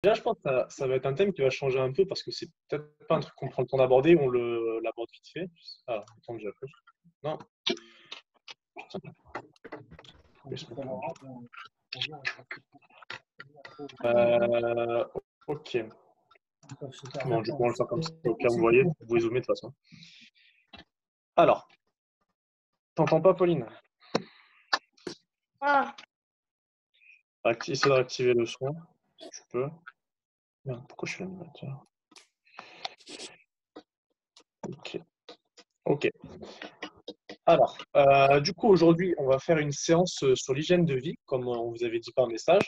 Déjà, je pense que ça va être un thème qui va changer un peu parce que c'est peut-être pas un truc qu'on prend le temps d'aborder, on l'aborde vite fait. Ah, attends que j'appuie. Non, putain, Euh, ok. Bon, du coup, on va le faire comme ça. Au pire, vous voyez, vous pouvez zoomer de toute façon. Alors, t'entends pas, Pauline? Ah, Essaie de réactiver le son. Tu peux. Merde, pourquoi je suis l'animateur? Ok. Ok. Alors, du coup, aujourd'hui, on va faire une séance sur l'hygiène de vie, comme on vous avait dit par message.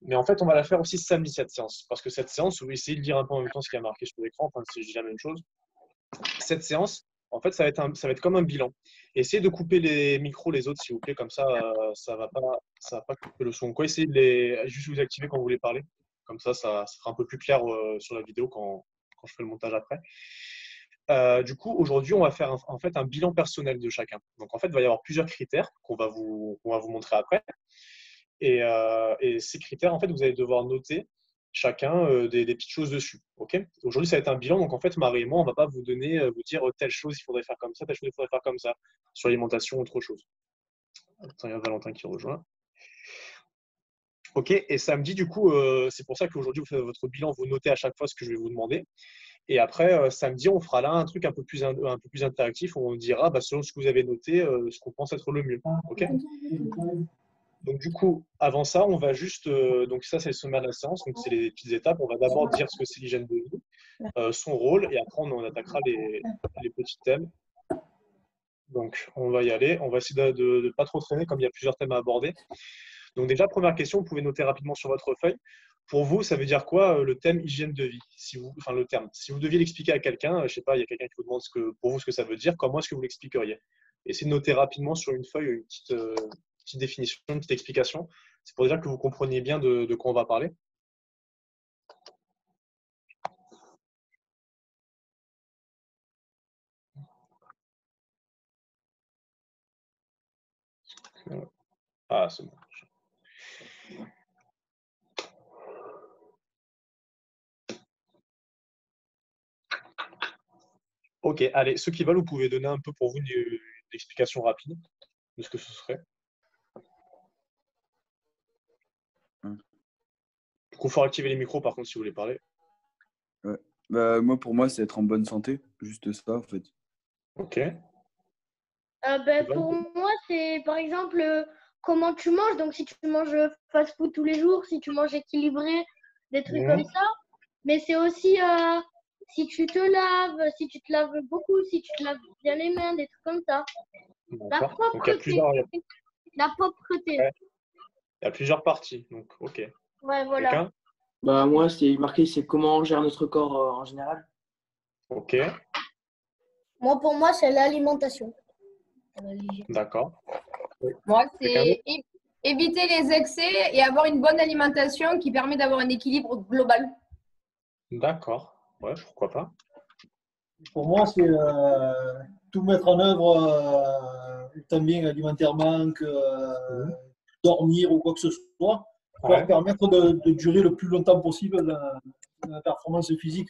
Mais en fait, on va la faire aussi samedi, cette séance. Parce que cette séance, vous essayez de lire un peu en même temps ce qui a marqué sur l'écran, enfin, si je dis la même chose. Cette séance, en fait, ça va être comme un bilan. Essayez de couper les micros, les autres, s'il vous plaît, comme ça va pas couper le son. Quoi, essayez de juste vous activer quand vous voulez parler. Comme ça sera un peu plus clair sur la vidéo quand je fais le montage après. Du coup, aujourd'hui, on va faire en fait un bilan personnel de chacun. Donc, en fait, il va y avoir plusieurs critères qu'on va vous montrer après. Et ces critères, en fait, vous allez devoir noter chacun des petites choses dessus. Ok. Aujourd'hui, ça va être un bilan. Donc, en fait, Marie et moi, on ne va pas vous donner, vous dire telle chose, il faudrait faire comme ça, telle chose, il faudrait faire comme ça, sur l'alimentation, autre chose. Attends, il y a Valentin qui rejoint. Ok. Et samedi, du coup, c'est pour ça qu'aujourd'hui, vous faites votre bilan, vous notez à chaque fois ce que je vais vous demander. Et après, samedi, on fera là un truc un peu plus interactif où on dira, bah, selon ce que vous avez noté, ce qu'on pense être le mieux. Ok. Donc, du coup, avant ça, on va juste. Donc, ça, c'est le sommaire de la séance. Donc, c'est les petites étapes. On va d'abord dire ce que c'est l'hygiène de vie, son rôle, et après, on attaquera les petits thèmes. Donc, on va y aller. On va essayer de ne pas trop traîner, comme il y a plusieurs thèmes à aborder. Donc, déjà, première question, vous pouvez noter rapidement sur votre feuille. Pour vous, ça veut dire quoi le thème hygiène de vie? Enfin, le terme. Si vous deviez l'expliquer à quelqu'un, je ne sais pas, il y a quelqu'un qui vous demande pour vous ce que ça veut dire, comment est-ce que vous l'expliqueriez? Essayez de noter rapidement sur une feuille une petite définition, une petite explication. C'est pour déjà que vous compreniez bien de quoi on va parler. Ah, c'est bon. Ok, allez, ceux qui veulent, vous pouvez donner un peu pour vous une explication rapide de ce que ce serait. Du coup, il faut activer les micros par contre si vous voulez parler. Ouais. Bah, pour moi, c'est être en bonne santé. Juste ça, en fait. Ok. pour moi, c'est par exemple comment tu manges. Donc, si tu manges fast-food tous les jours, si tu manges équilibré, des trucs comme ça. Mais c'est aussi si tu te laves, si tu te laves beaucoup, si tu te laves bien les mains, des trucs comme ça. La D'accord. Donc, propreté. La propreté. Ouais. Il y a plusieurs parties. Donc, ok. Ouais, voilà. Bah, moi, c'est marqué, c'est comment on gère notre corps en général. Ok. Moi, pour moi, c'est l'alimentation. D'accord. Moi, c'est éviter les excès et avoir une bonne alimentation qui permet d'avoir un équilibre global. D'accord. Ouais, pourquoi pas. Pour moi, c'est tout mettre en œuvre, tant bien alimentairement que dormir ou quoi que ce soit, pour Ouais. permettre de durer le plus longtemps possible la performance physique.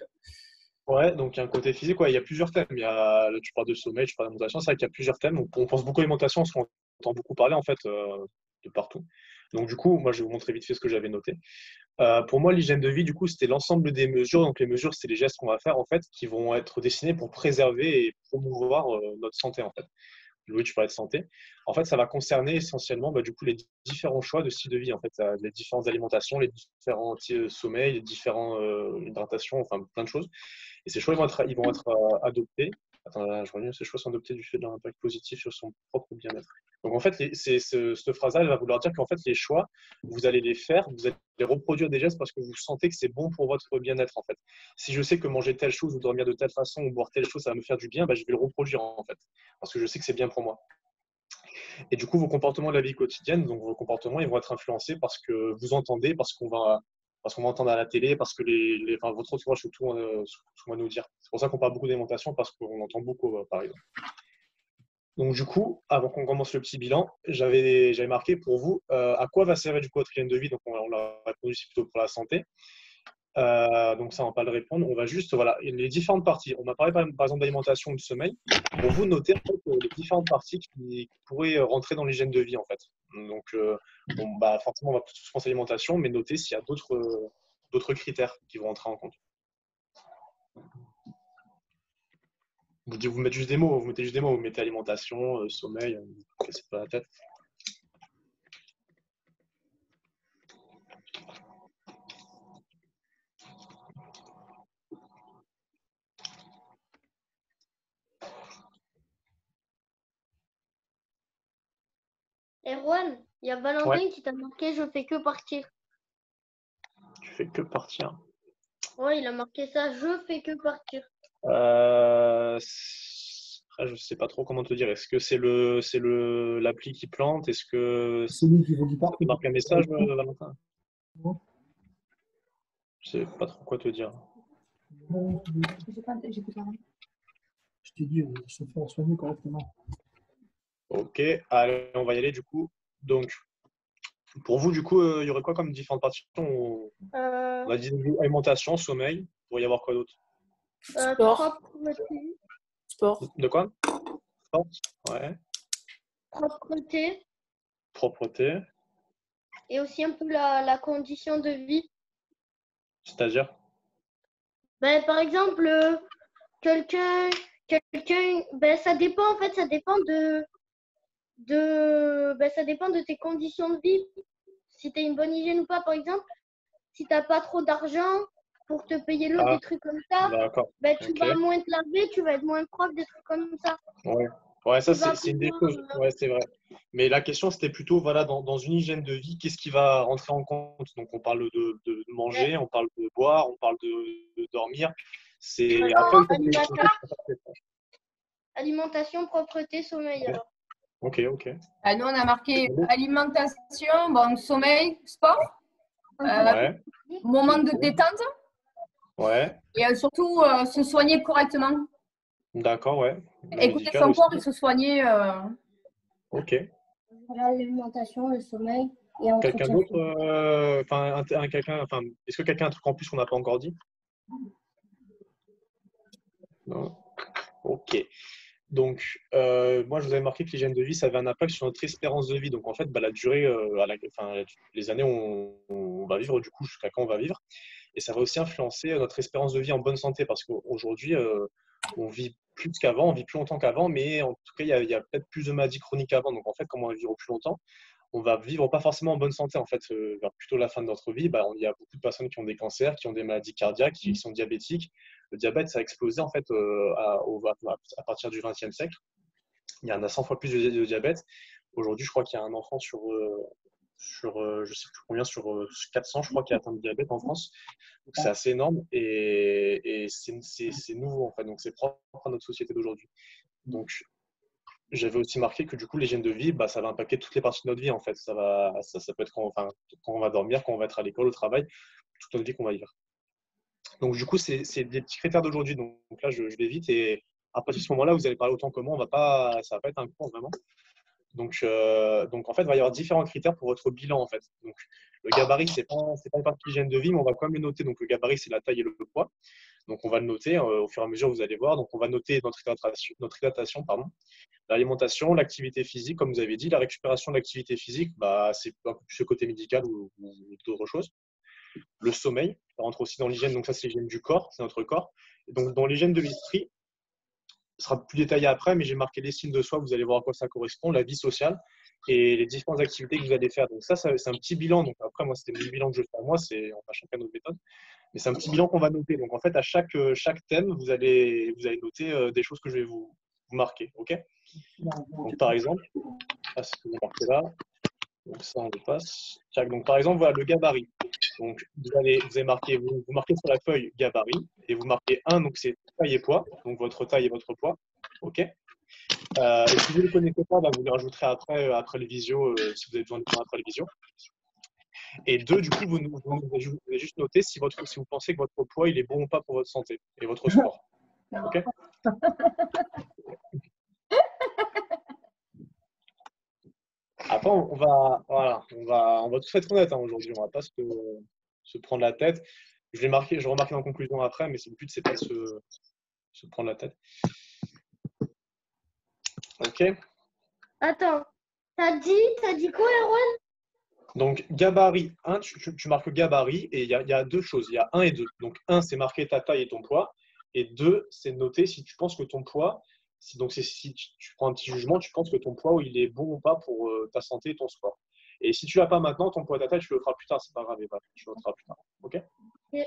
Ouais, donc il y a un côté physique, ouais, il y a plusieurs thèmes. Là, tu parles de sommeil, tu parles d'alimentation, c'est vrai qu'il y a plusieurs thèmes. On pense beaucoup à l'alimentation parce qu'on entend beaucoup parler en fait de partout. Donc du coup, moi je vais vous montrer vite fait ce que j'avais noté. Pour moi, l'hygiène de vie, du coup, c'était l'ensemble des mesures. Donc les mesures, c'est les gestes qu'on va faire en fait qui vont être destinés pour préserver et promouvoir notre santé en fait. Oui, tu parlais de santé. En fait, ça va concerner essentiellement du coup, les différents choix de style de vie. En fait, les différentes alimentations, les différents sommeils, les différentes hydratations, enfin plein de choses. Et ces choix ils vont être adoptés. Attends, là, je reviens. Ces choix sont adoptés du fait de leur impact positif sur son propre bien-être. Donc en fait, cette phrase-là, elle va vouloir dire qu'en fait, les choix, vous allez les faire, vous allez reproduire des gestes parce que vous sentez que c'est bon pour votre bien-être en fait. Si je sais que manger telle chose ou dormir de telle façon ou boire telle chose, ça va me faire du bien, je vais le reproduire en fait parce que je sais que c'est bien pour moi. Et du coup, vos comportements de la vie quotidienne, donc vos comportements, ils vont être influencés parce que vous entendez, parce qu'on va entendre à la télé, parce que votre entourage surtout va nous dire. C'est pour ça qu'on parle beaucoup d'alimentation parce qu'on entend beaucoup, par exemple. Donc du coup, avant qu'on commence le petit bilan, j'avais marqué pour vous à quoi va servir du coup votre hygiène de vie. Donc on l'a répondu, c'est plutôt pour la santé. Donc ça, on va pas le répondre. On va juste, voilà, les différentes parties. On a parlé par exemple d'alimentation ou de sommeil. Pour vous, noter en fait, les différentes parties qui pourraient rentrer dans l'hygiène de vie, en fait. Donc, bon, bah, forcément, on va tous penser alimentation, mais noter s'il y a d'autres critères qui vont rentrer en compte. Vous mettez juste des mots, vous mettez alimentation, sommeil, vous ne cassez pas la tête. Erwan, il y a Valentin Ouais. qui t'a marqué je fais que partir. Tu fais que partir. Ouais, il a marqué ça, je fais que partir. Après, je sais pas trop comment te dire. Est-ce que c'est l'appli qui plante? Est-ce que C'est lui qu'il faut qu'il parte. ça te marque un message, Valentin? Non. Je sais pas trop quoi te dire. Je t'ai dit, se faire soigner correctement. Ok, allez, on va y aller du coup. Donc, pour vous, du coup, il y aurait quoi comme différentes parties? On a dit alimentation, sommeil. Il pourrait y avoir quoi d'autre? Sport. Propreté. Sport. De quoi? Sport? Ouais. Propreté. Propreté. Et aussi un peu la condition de vie. C'est-à-dire? Ben, par exemple, quelqu'un, ben, ça dépend en fait, ça dépend ça dépend de tes conditions de vie. Si tu as une bonne hygiène ou pas, par exemple, si tu n'as pas trop d'argent pour te payer l'eau, des trucs comme ça, D'accord. ben, tu Ok. vas moins te laver, tu vas être moins propre, des trucs comme ça. Ouais, ça Tu vas c'est une des pouvoir, choses. Ouais, c'est vrai. Mais la question c'était plutôt, voilà, dans une hygiène de vie, qu'est-ce qui va rentrer en compte? Donc on parle de manger, on parle de boire, on parle de dormir. C'est après vous faites les alimentation, propreté, sommeil. Ok. Alors. Ok. Nous, on a marqué alimentation, bon, sommeil, sport, Ouais, moment de détente ouais, et surtout se soigner correctement. d'accord, ouais. Écouter Médical son aussi. corps et se soigner. Ok. L'alimentation, le sommeil et Quelqu'un entretien. d'autre, est-ce que quelqu'un a un truc en plus qu'on n'a pas encore dit? Non. Ok. Donc, moi, je vous avais marqué que l'hygiène de vie, ça avait un impact sur notre espérance de vie. Donc, en fait, bah, la durée, les années où on va vivre, du coup, jusqu'à quand on va vivre. Et ça va aussi influencer notre espérance de vie en bonne santé parce qu'aujourd'hui, on vit plus qu'avant, on vit plus longtemps qu'avant, mais en tout cas, il y a peut-être plus de maladies chroniques qu'avant. Donc, en fait, comme on va vivre plus longtemps, on va vivre pas forcément en bonne santé. En fait, vers plutôt la fin de notre vie, bah, il y a beaucoup de personnes qui ont des cancers, qui ont des maladies cardiaques, qui sont diabétiques. Le diabète, ça a explosé en fait à partir du XXe siècle. Il y en a 100 fois plus de diabète. Aujourd'hui, je crois qu'il y a un enfant je sais plus combien, sur 400, je crois, qui a atteint le diabète en France. Donc, c'est assez énorme et c'est nouveau en fait. Donc, c'est propre à notre société d'aujourd'hui. Donc, j'avais aussi marqué que du coup, l'hygiène de vie, bah, ça va impacter toutes les parties de notre vie en fait. Ça peut être quand on va dormir, quand on va être à l'école, au travail, toute notre vie qu'on va vivre. Donc, du coup, c'est des petits critères d'aujourd'hui. Donc là, je vais vite et à partir de ce moment-là, vous allez parler autant que moi. Ça va pas être un cours vraiment. Donc, en fait, il va y avoir différents critères pour votre bilan en fait. Donc, le gabarit, c'est pas une partie d'hygiène de vie, mais on va quand même le noter. Donc, le gabarit, c'est la taille et le poids. Donc, on va le noter au fur et à mesure, vous allez voir. Donc, on va noter notre hydratation, pardon. L'alimentation, l'activité physique, comme vous avez dit, la récupération de l'activité physique, bah, c'est un peu plus le côté médical ou d'autres choses. Le sommeil, ça rentre aussi dans l'hygiène, donc ça c'est l'hygiène du corps, c'est notre corps. Et donc dans l'hygiène de l'esprit, ce sera plus détaillé après, mais j'ai marqué l'estime de soi, vous allez voir à quoi ça correspond, la vie sociale et les différentes activités que vous allez faire. Donc ça c'est un petit bilan. Donc après, moi, c'était le bilan que je fais à moi, on a chacun notre méthode. Mais c'est un petit bilan qu'on va noter. Donc en fait, à chaque thème, vous allez noter des choses que je vais vous marquer. Ok. Donc par exemple, ce que vous marquez là, donc ça on le passe. Donc par exemple, voilà le gabarit. Donc vous marquez sur la feuille gabarit et vous marquez 1, donc c'est taille et poids, donc votre taille et votre poids. Ok. Et si vous ne les connaissez pas, bah, vous les rajouterez après le visio, si vous avez besoin de temps après le visio. Et 2, du coup, vous allez juste noter si vous pensez que votre poids il est bon ou pas pour votre santé et votre sport. Ok. Après, on va tous être honnêtes aujourd'hui. On va pas se prendre la tête. Je vais marquer, je remarque en conclusion après, mais le but, c'est pas de se prendre la tête. Ok. Attends, t'as dit quoi, Erwan? Donc, gabarit 1, tu marques gabarit et il y a deux choses. Il y a 1 et 2. Donc, 1, c'est marquer ta taille et ton poids. Et 2, c'est noter si tu penses que ton poids, si tu prends un petit jugement, tu penses que ton poids, il est bon ou pas pour ta santé et ton sport. Et si tu l'as pas maintenant, ton poids et ta taille, tu le feras plus tard. C'est pas grave, tu le feras plus tard. Ok. Ok.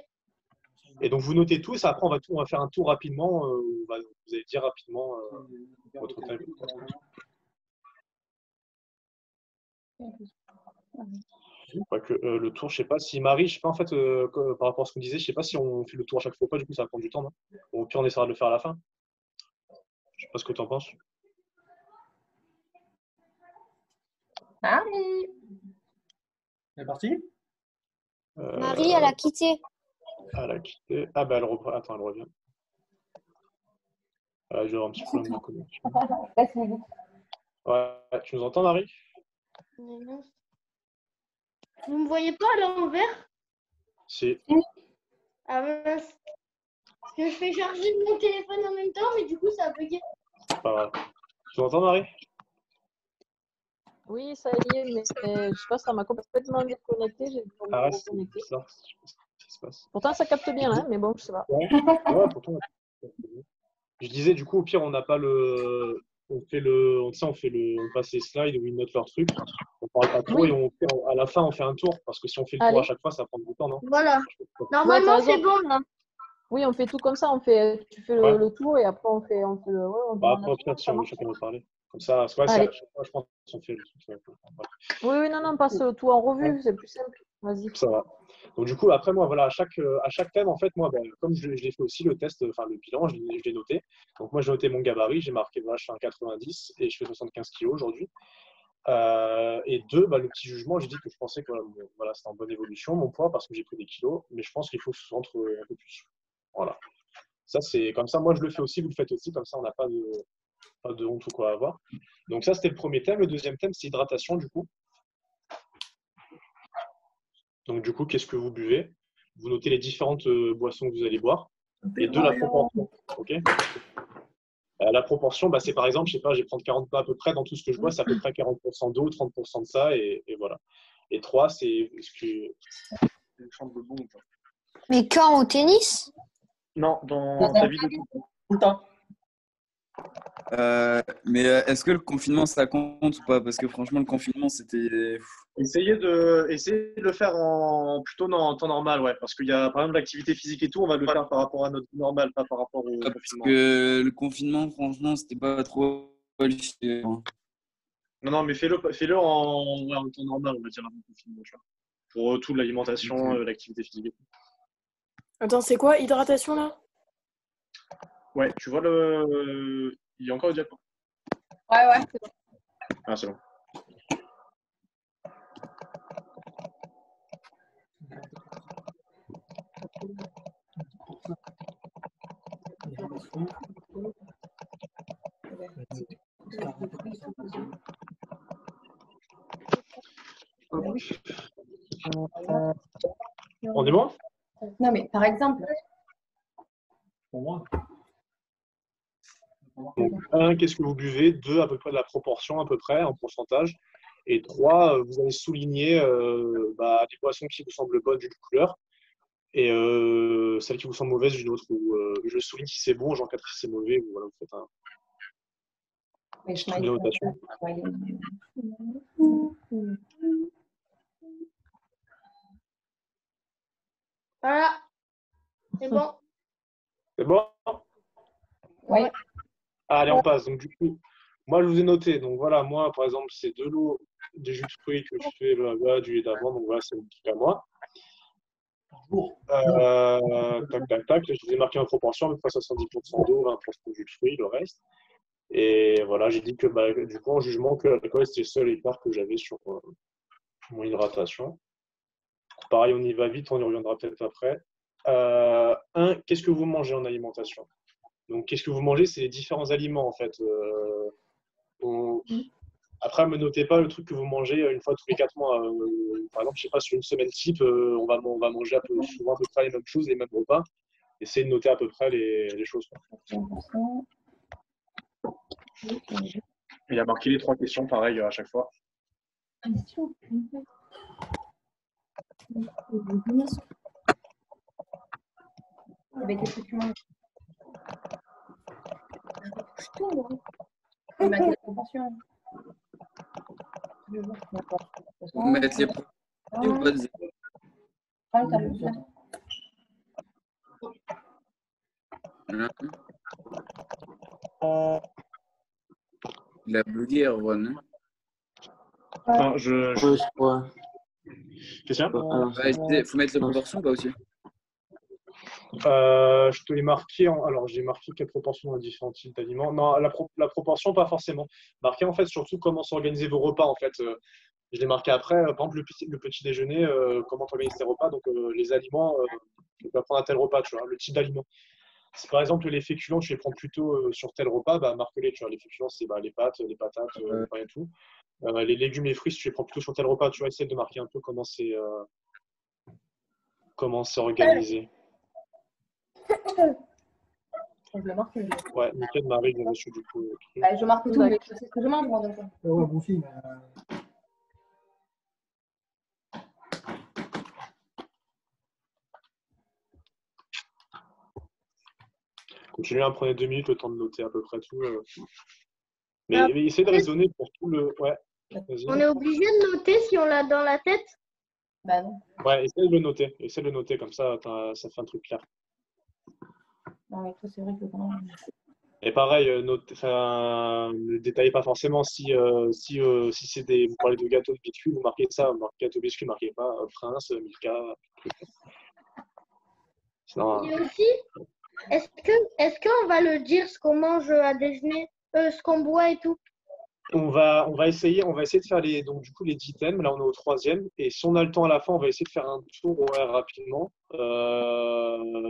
Et donc, vous notez tout. Et ça, après, on va faire un tour rapidement. Vous allez dire rapidement votre taille. Pas que, le tour, je sais pas si Marie, je sais pas en fait par rapport à ce qu'on disait, je sais pas si on fait le tour à chaque fois ou pas, du coup ça va prendre du temps, non? Bon, au pire, on essaiera de le faire à la fin. Je sais pas ce que tu en penses. Marie. C'est parti? Marie, elle a quitté. Elle a quitté. Ah bah elle reprend. Attends, elle revient. Je vais avoir un petit problème de connexion. Ouais, tu nous entends, Marie? Vous me voyez pas à l'envers? Si. Ah mince. Parce que je fais charger mon téléphone en même temps, mais du coup, ça a bugué. C'est pas grave. Tu m'entends, Marie? Oui, ça y est, mais je sais pas, ça m'a complètement déconnecté. J'ai dû me Ah ouais, c'est reconnecter. bizarre. Je sais pas ce qui se passe. Pourtant, ça capte bien, hein, mais bon, je sais pas. Ouais, pourtant. Je disais, du coup, au pire, on n'a pas le. On passe les slides où ils notent leur truc. On parle pas trop Oui. et à la fin, on fait un tour. Parce que si on fait le tour Allez. à chaque fois, ça prend du temps, non? Voilà. Ouais, Normalement, t'as c'est raison. bon, là. Oui, on fait tout comme ça. Tu fais Ouais. le tour et après on fait le. Ouais, on Bah, demande après, au pire, si on veut chacun veut parler. Comme ça, ouais, c'est Allez. à chaque fois, je pense qu'on fait le truc. Ouais. Oui, oui, non, non, passe tout en revue, c'est plus simple. Vas-y. Ça va. Donc, du coup, après, moi, voilà, à chaque thème, en fait, moi, ben, comme je l'ai fait aussi, le test, enfin, le bilan, je l'ai noté. Donc, moi, j'ai noté mon gabarit, j'ai marqué, voilà, je fais un 90 et je fais 75 kg aujourd'hui. Et 2, bah, le petit jugement, j'ai dit que je pensais que voilà, c'était en bonne évolution, mon poids, parce que j'ai pris des kilos, mais je pense qu'il faut se centre un peu plus. Voilà. Ça, c'est comme ça, moi, je le fais aussi, vous le faites aussi, comme ça, on n'a pas de honte ou quoi à avoir. Donc, ça, c'était le premier thème. Le deuxième thème, c'est hydratation, du coup. Donc, du coup, qu'est-ce que vous buvez? Vous notez les différentes boissons que vous allez boire et de la proportion. Ok. La proportion, bah, c'est par exemple, je sais pas, je vais prendre 40 à peu près dans tout ce que je bois, c'est à peu près 40% d'eau, 30% de ça, et voilà. Et 3, c'est ce que. Chambre de bon ou pas? Mais quand au tennis? Non, dans ta vie de tout le temps. Mais est-ce que le confinement, ça compte ou pas? Parce que franchement, le confinement, c'était... Essayez de le faire plutôt en temps normal, ouais. Parce qu'il y a par exemple l'activité physique et tout, on va le faire par rapport à notre vie normale, pas par rapport au Parce confinement. que le confinement, franchement, c'était pas trop... Non, mais fais-le en temps normal, on va dire, avant le confinement, tu vois. Pour tout, l'alimentation, l'activité physique et tout. Attends, c'est quoi, hydratation là? Ouais, tu vois il y a encore le diapo. Ouais, ouais. Ah, c'est bon. On est bon? Non, mais par exemple, Pour moi. Donc, 1, qu'est-ce que vous buvez? 2, à peu près de la proportion, à peu près, en pourcentage. Et 3, vous allez souligner des boissons qui vous semblent bonnes d'une couleur et celles qui vous semblent mauvaises d'une autre. Je souligne si c'est bon, j'encadre si c'est mauvais. Ou voilà, vous faites un mais je truc de notation. Voilà. C'est bon. C'est bon? Oui. Allez, on passe. Donc, du coup, moi, je vous ai noté. Donc, voilà, moi, par exemple, c'est de l'eau, des jus de fruits que je fais, du lait d'avant. Donc, voilà, c'est mon truc à moi. Tac, tac, tac. Je vous ai marqué en proportion, à peu près 70% d'eau, 20% de jus de fruits, le reste. Et voilà, j'ai dit que, du coup, en jugement, que l'alcool, c'était le seul écart que j'avais sur mon hydratation. Pareil, on y va vite, on y reviendra peut-être après. 1, qu'est-ce que vous mangez en alimentation? Donc, qu'est-ce que vous mangez? C'est les différents aliments, en fait. Après, me notez pas le truc que vous mangez une fois tous les 4 mois. Par exemple, je sais pas, sur une semaine type, on va manger souvent à peu près les mêmes choses, les mêmes repas. Essayez de noter à peu près les choses, quoi. Il a marqué les 3 questions, pareil, à chaque fois. Avec qu'est-ce que tu manges? Vous mettre les proportions ou pas de la bloguée, Erwan. Enfin, Ouais, je crois. Christian? Il faut mettre les proportions ou pas aussi? Je te l'ai marqué alors j'ai marqué quelle proportion dans différents types d'aliments. Non, la proportion, pas forcément. Marqué en fait surtout comment s'organiser vos repas en fait. Je l'ai marqué après, par exemple le petit déjeuner, comment t'organises tes repas, donc les aliments, tu vas prendre à tel repas, tu vois, le type d'aliment. Si par exemple les féculents, tu les prends plutôt sur tel repas, bah marque-les, tu vois. Les féculents, c'est les pâtes, les patates, le pain et tout. Les légumes et fruits, si tu les prends plutôt sur tel repas, tu vois, essayer de marquer un peu comment c'est organisé. Je le marque. Ouais, nickel, Marie, j'ai reçu du coup. Je marque tout, mais c'est ce que je mange, moi, donc. Ouais, bon film. Continuez à prendre 2 minutes, le temps de noter à peu près tout. Mais essayez de raisonner pour tout le. Ouais, vas-y. On est obligé de noter si on l'a dans la tête? Bah non. Ouais, essayez de le noter. Essayez de le noter, comme ça, ça fait un truc clair. Non, mais toi, c'est vrai que Et pareil, ne détaillez pas forcément si c'est des. Vous parlez de gâteau de biscuits, vous marquez ça. Vous marquez gâteau de biscuits, marquez pas Prince, Milka. Sinon, Et aussi, est-ce qu'on va le dire ce qu'on mange à déjeuner, ce qu'on boit et tout? on va essayer de faire donc du coup les 10 thèmes. Là, on est au 3e. Et si on a le temps à la fin, on va essayer de faire un tour rapidement.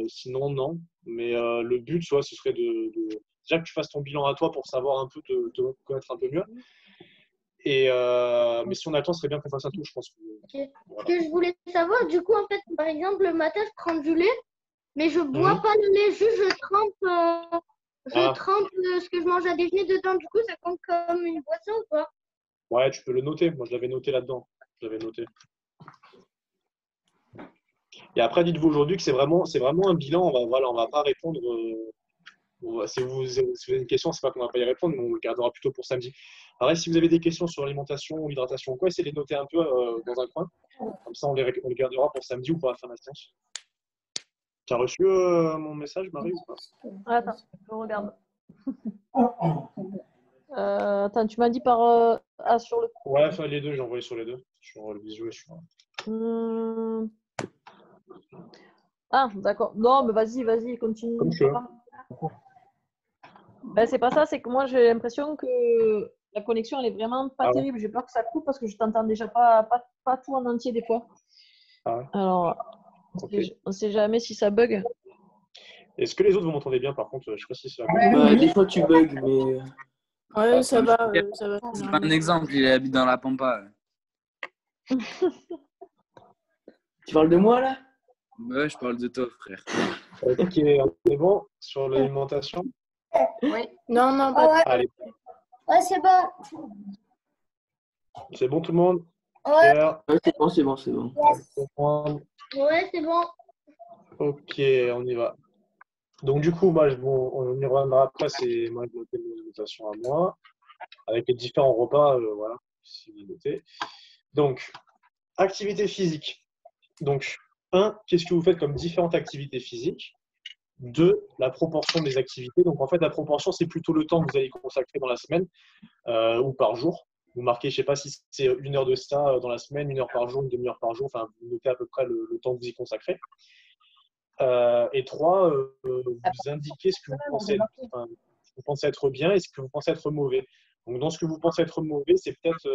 Sinon, non. Mais le but, ce serait déjà que tu fasses ton bilan à toi pour savoir un peu, te connaître un peu mieux. Et mais si on a le temps, ce serait bien qu'on fasse un tour, je pense. Okay. Voilà. Ce que je voulais savoir, du coup, en fait, par exemple, le matin, je prends du lait, mais je bois pas le lait, juste je trempe. Trempe ce que je mange à déjeuner dedans, du coup, ça compte comme une boisson ou quoi? Ouais, tu peux le noter. Moi, je l'avais noté là-dedans. Je l'avais noté. Et après, dites-vous aujourd'hui que c'est vraiment un bilan. On va pas répondre. Si vous avez une question, c'est pas qu'on va pas y répondre, mais on le gardera plutôt pour samedi. Pareil, si vous avez des questions sur l'alimentation ou l'hydratation ou quoi, essayez de les noter un peu dans un coin. Comme ça, on les gardera pour samedi ou pour la fin de la séance. Tu as reçu mon message, Marie, ou pas? Attends, je regarde. Attends, tu m'as dit par sur le. Ouais, enfin, les deux, j'ai envoyé sur les deux. Sur le visuel et sur. Ah, d'accord. Non, mais vas-y, continue. Comme tu veux. Ben, c'est pas ça, c'est que moi j'ai l'impression que la connexion elle est vraiment pas terrible. J'ai peur que ça coupe parce que je t'entends déjà pas tout en entier des fois. Ah ouais. Alors, on sait jamais si ça bug. Est-ce que les autres vous m'entendez bien par contre? Je sais pas si c'est la Des fois tu bugs, mais. Ouais, ça va. C'est pas un exemple, il habite dans la pampa. Tu parles de moi là? Ouais, je parle de toi, frère. Ok, c'est bon sur l'alimentation? Oui. Non, pas. Ouais. Allez. Ouais, c'est bon. C'est bon tout le monde? Ouais. Ouais, c'est bon. Ouais, c'est bon. Ok, on y va. Donc du coup, moi, on y reviendra après. C'est moi je noté l'alimentation à moi avec les différents repas, voilà, si vous notez. Donc, activité physique. Donc, 1, qu'est-ce que vous faites comme différentes activités physiques? 2, la proportion des activités. Donc, en fait, la proportion, c'est plutôt le temps que vous allez consacrer dans la semaine ou par jour. Vous marquez, je ne sais pas si c'est 1 heure de ça dans la semaine, 1 heure par jour, une demi-heure par jour. Enfin, vous notez à peu près le temps que vous y consacrez. Et 3, vous indiquez ce que vous pensez être bien et ce que vous pensez être mauvais. Donc, dans ce que vous pensez être mauvais, c'est peut-être,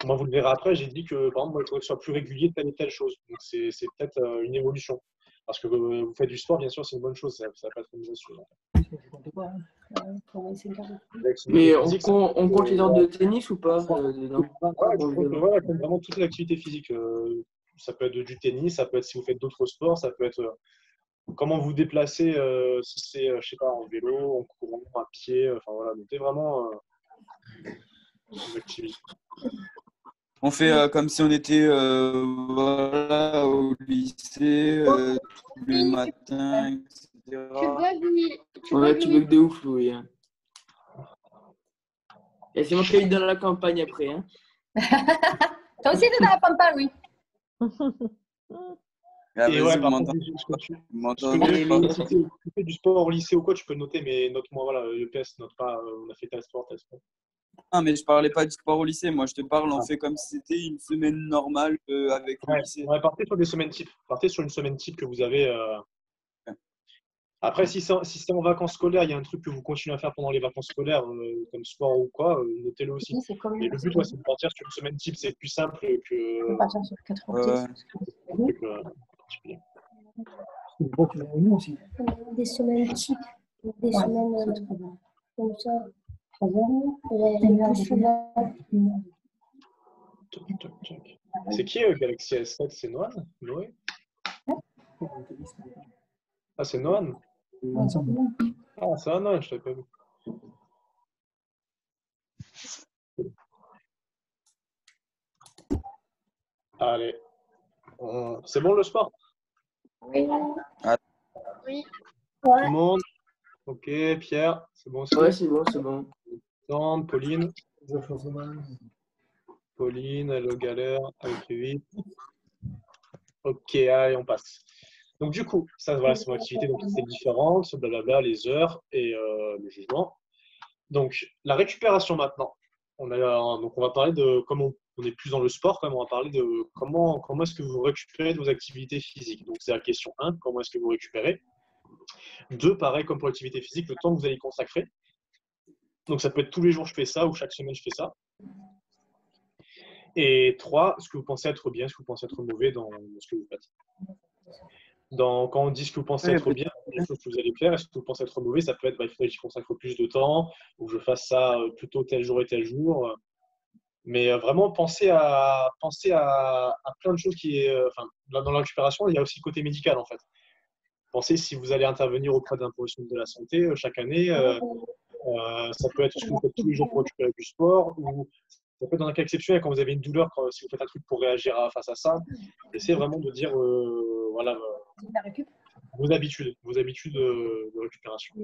moi vous le verrez après, j'ai dit que par exemple, moi, il faudrait que ce soit plus régulier de telle et telle chose. Donc, c'est peut-être une évolution. Parce que vous faites du sport, bien sûr, c'est une bonne chose. Ça va pas être une mauvaise chose. Mais on, physique, on compte les heures de tennis ou pas dedans? ouais, tu On comptes verra. voilà, compte vraiment toute l'activité physique. Ça peut être du tennis, ça peut être si vous faites d'autres sports, ça peut être comment vous déplacez, si c'est, je sais pas, en vélo, en courant, à pied, enfin voilà, notez vraiment les activités. On fait comme si on était voilà, au lycée tous les matins, etc. Tu bugs, Ouais, bugs, tu Louis. bugs de ouf, Louis. Hein. Et c'est moi qui ai eu dans la campagne après. Hein. Toi aussi, t'es dans la pampa, oui. Ah, Et vas-y, ouais, vous par contre, m'entendez? ce que tu, Vous ce que m'entendez ou pas? si tu fais du sport au lycée ou quoi, tu peux noter, mais note-moi, voilà, le PS, note pas, on a fait tel sport, tel sport. Ah, mais je parlais pas du sport au lycée. Moi, je te parle, on Ah. fait comme si c'était une semaine normale avec le Ouais, lycée. ouais, partez sur des semaines types. Partez sur une semaine type que vous avez. Après, si c'est en vacances scolaires, il y a un truc que vous continuez à faire pendant les vacances scolaires, comme sport ou quoi, notez-le aussi. Oui, c'est comme Mais le but, ouais, c'est de partir sur une semaine type, c'est plus simple que. on partir sur 90. un truc, particulier. Bon, tu l'as eu aussi. Des semaines types, des semaines comme ça. Les plus souvent. Toc, toc, toc. C'est qui Galaxy S7? C'est Noan? Noé? Ah, c'est Noan? Ah, c'est un Noan, je t'avais pas vu. Allez. C'est bon le sport? Oui. Tout le monde? Ok, Pierre, c'est bon aussi? Ouais, c'est bon, c'est bon. Sandre, Pauline? Pauline, elle galère, elle fait vite. Ok, allez, on passe. Donc du coup, ça voilà, c'est mon activité, donc c'est différent, blablabla, les heures et le jugement. Donc la récupération maintenant. Donc on va parler de comment on est plus dans le sport, quand même, on va parler de comment est-ce que vous récupérez de vos activités physiques. Donc c'est la question 1, comment est-ce que vous récupérez. 2, pareil comme pour l'activité physique, le temps que vous allez y consacrer. Donc ça peut être tous les jours je fais ça ou chaque semaine je fais ça. Et 3, ce que vous pensez être bien, ce que vous pensez être mauvais dans ce que vous faites. Quand on dit ce que vous pensez être bien, les choses que vous allez faire, et ce que vous pensez être mauvais, ça peut être il faudrait que j'y consacre plus de temps, ou je fasse ça plutôt tel jour et tel jour. Mais vraiment, pensez à plein de choses qui est. Dans la récupération, il y a aussi le côté médical en fait. Pensez si vous allez intervenir auprès d'un professionnel de la santé chaque année. Ça peut être ce que vous faites tous les jours pour récupérer du sport, ou ça peut être dans un cas exceptionnel quand vous avez une douleur, si vous faites un truc pour réagir face à ça. Essayez vraiment de dire voilà, vos habitudes de récupération.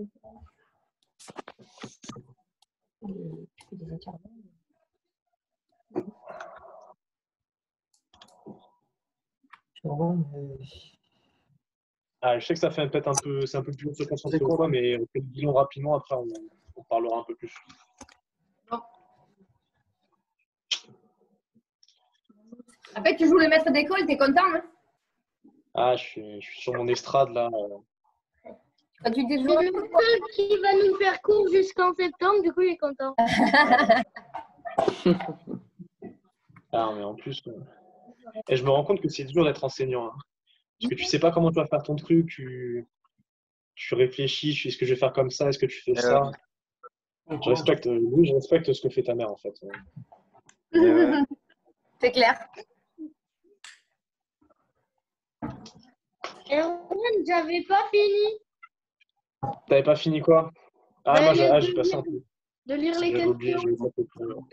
Ah, je sais que ça fait peut-être c'est un peu plus long de se concentrer ou quoi, mais on fait le bilan rapidement, après on parlera un peu plus. Après, tu joues le maître d'école, t'es content, hein? Ah, je suis sur mon estrade là. Quand tu t'es C'est joué. le seul qui va nous faire cours jusqu'en septembre, du coup, il est content. Ah, mais en plus, et je me rends compte que c'est dur d'être enseignant. Hein. Parce que tu sais pas comment tu vas faire ton truc, tu réfléchis, est-ce que je vais faire comme ça, est-ce que tu fais ça? Je respecte ce que fait ta mère en fait. C'est clair. Erwan, j'avais pas fini. T'avais pas fini quoi? Ah, moi j'ai passé un peu. De lire les J'avais oublié, questions. j'avais pas fait pour-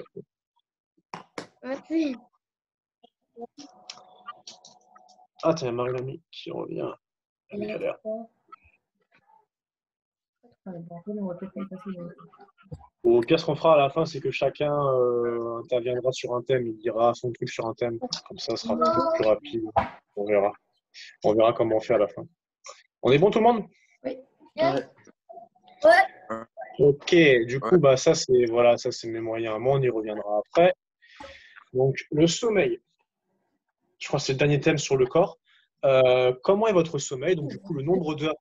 Merci. Ah, tiens, Marie-Lamy qui revient. Elle galère. Au pire, ce qu'on fera à la fin, c'est que chacun interviendra sur un thème, il dira son truc sur un thème. Comme ça, ce sera peut-être plus rapide. On verra. On verra comment on fait à la fin. On est bon tout le monde? Yes. Ok, du coup, bah, ça c'est mes moyens à moi, on y reviendra après. Donc, le sommeil. Je crois que c'est le dernier thème sur le corps. Comment est votre sommeil? Donc, du coup, le nombre d'heures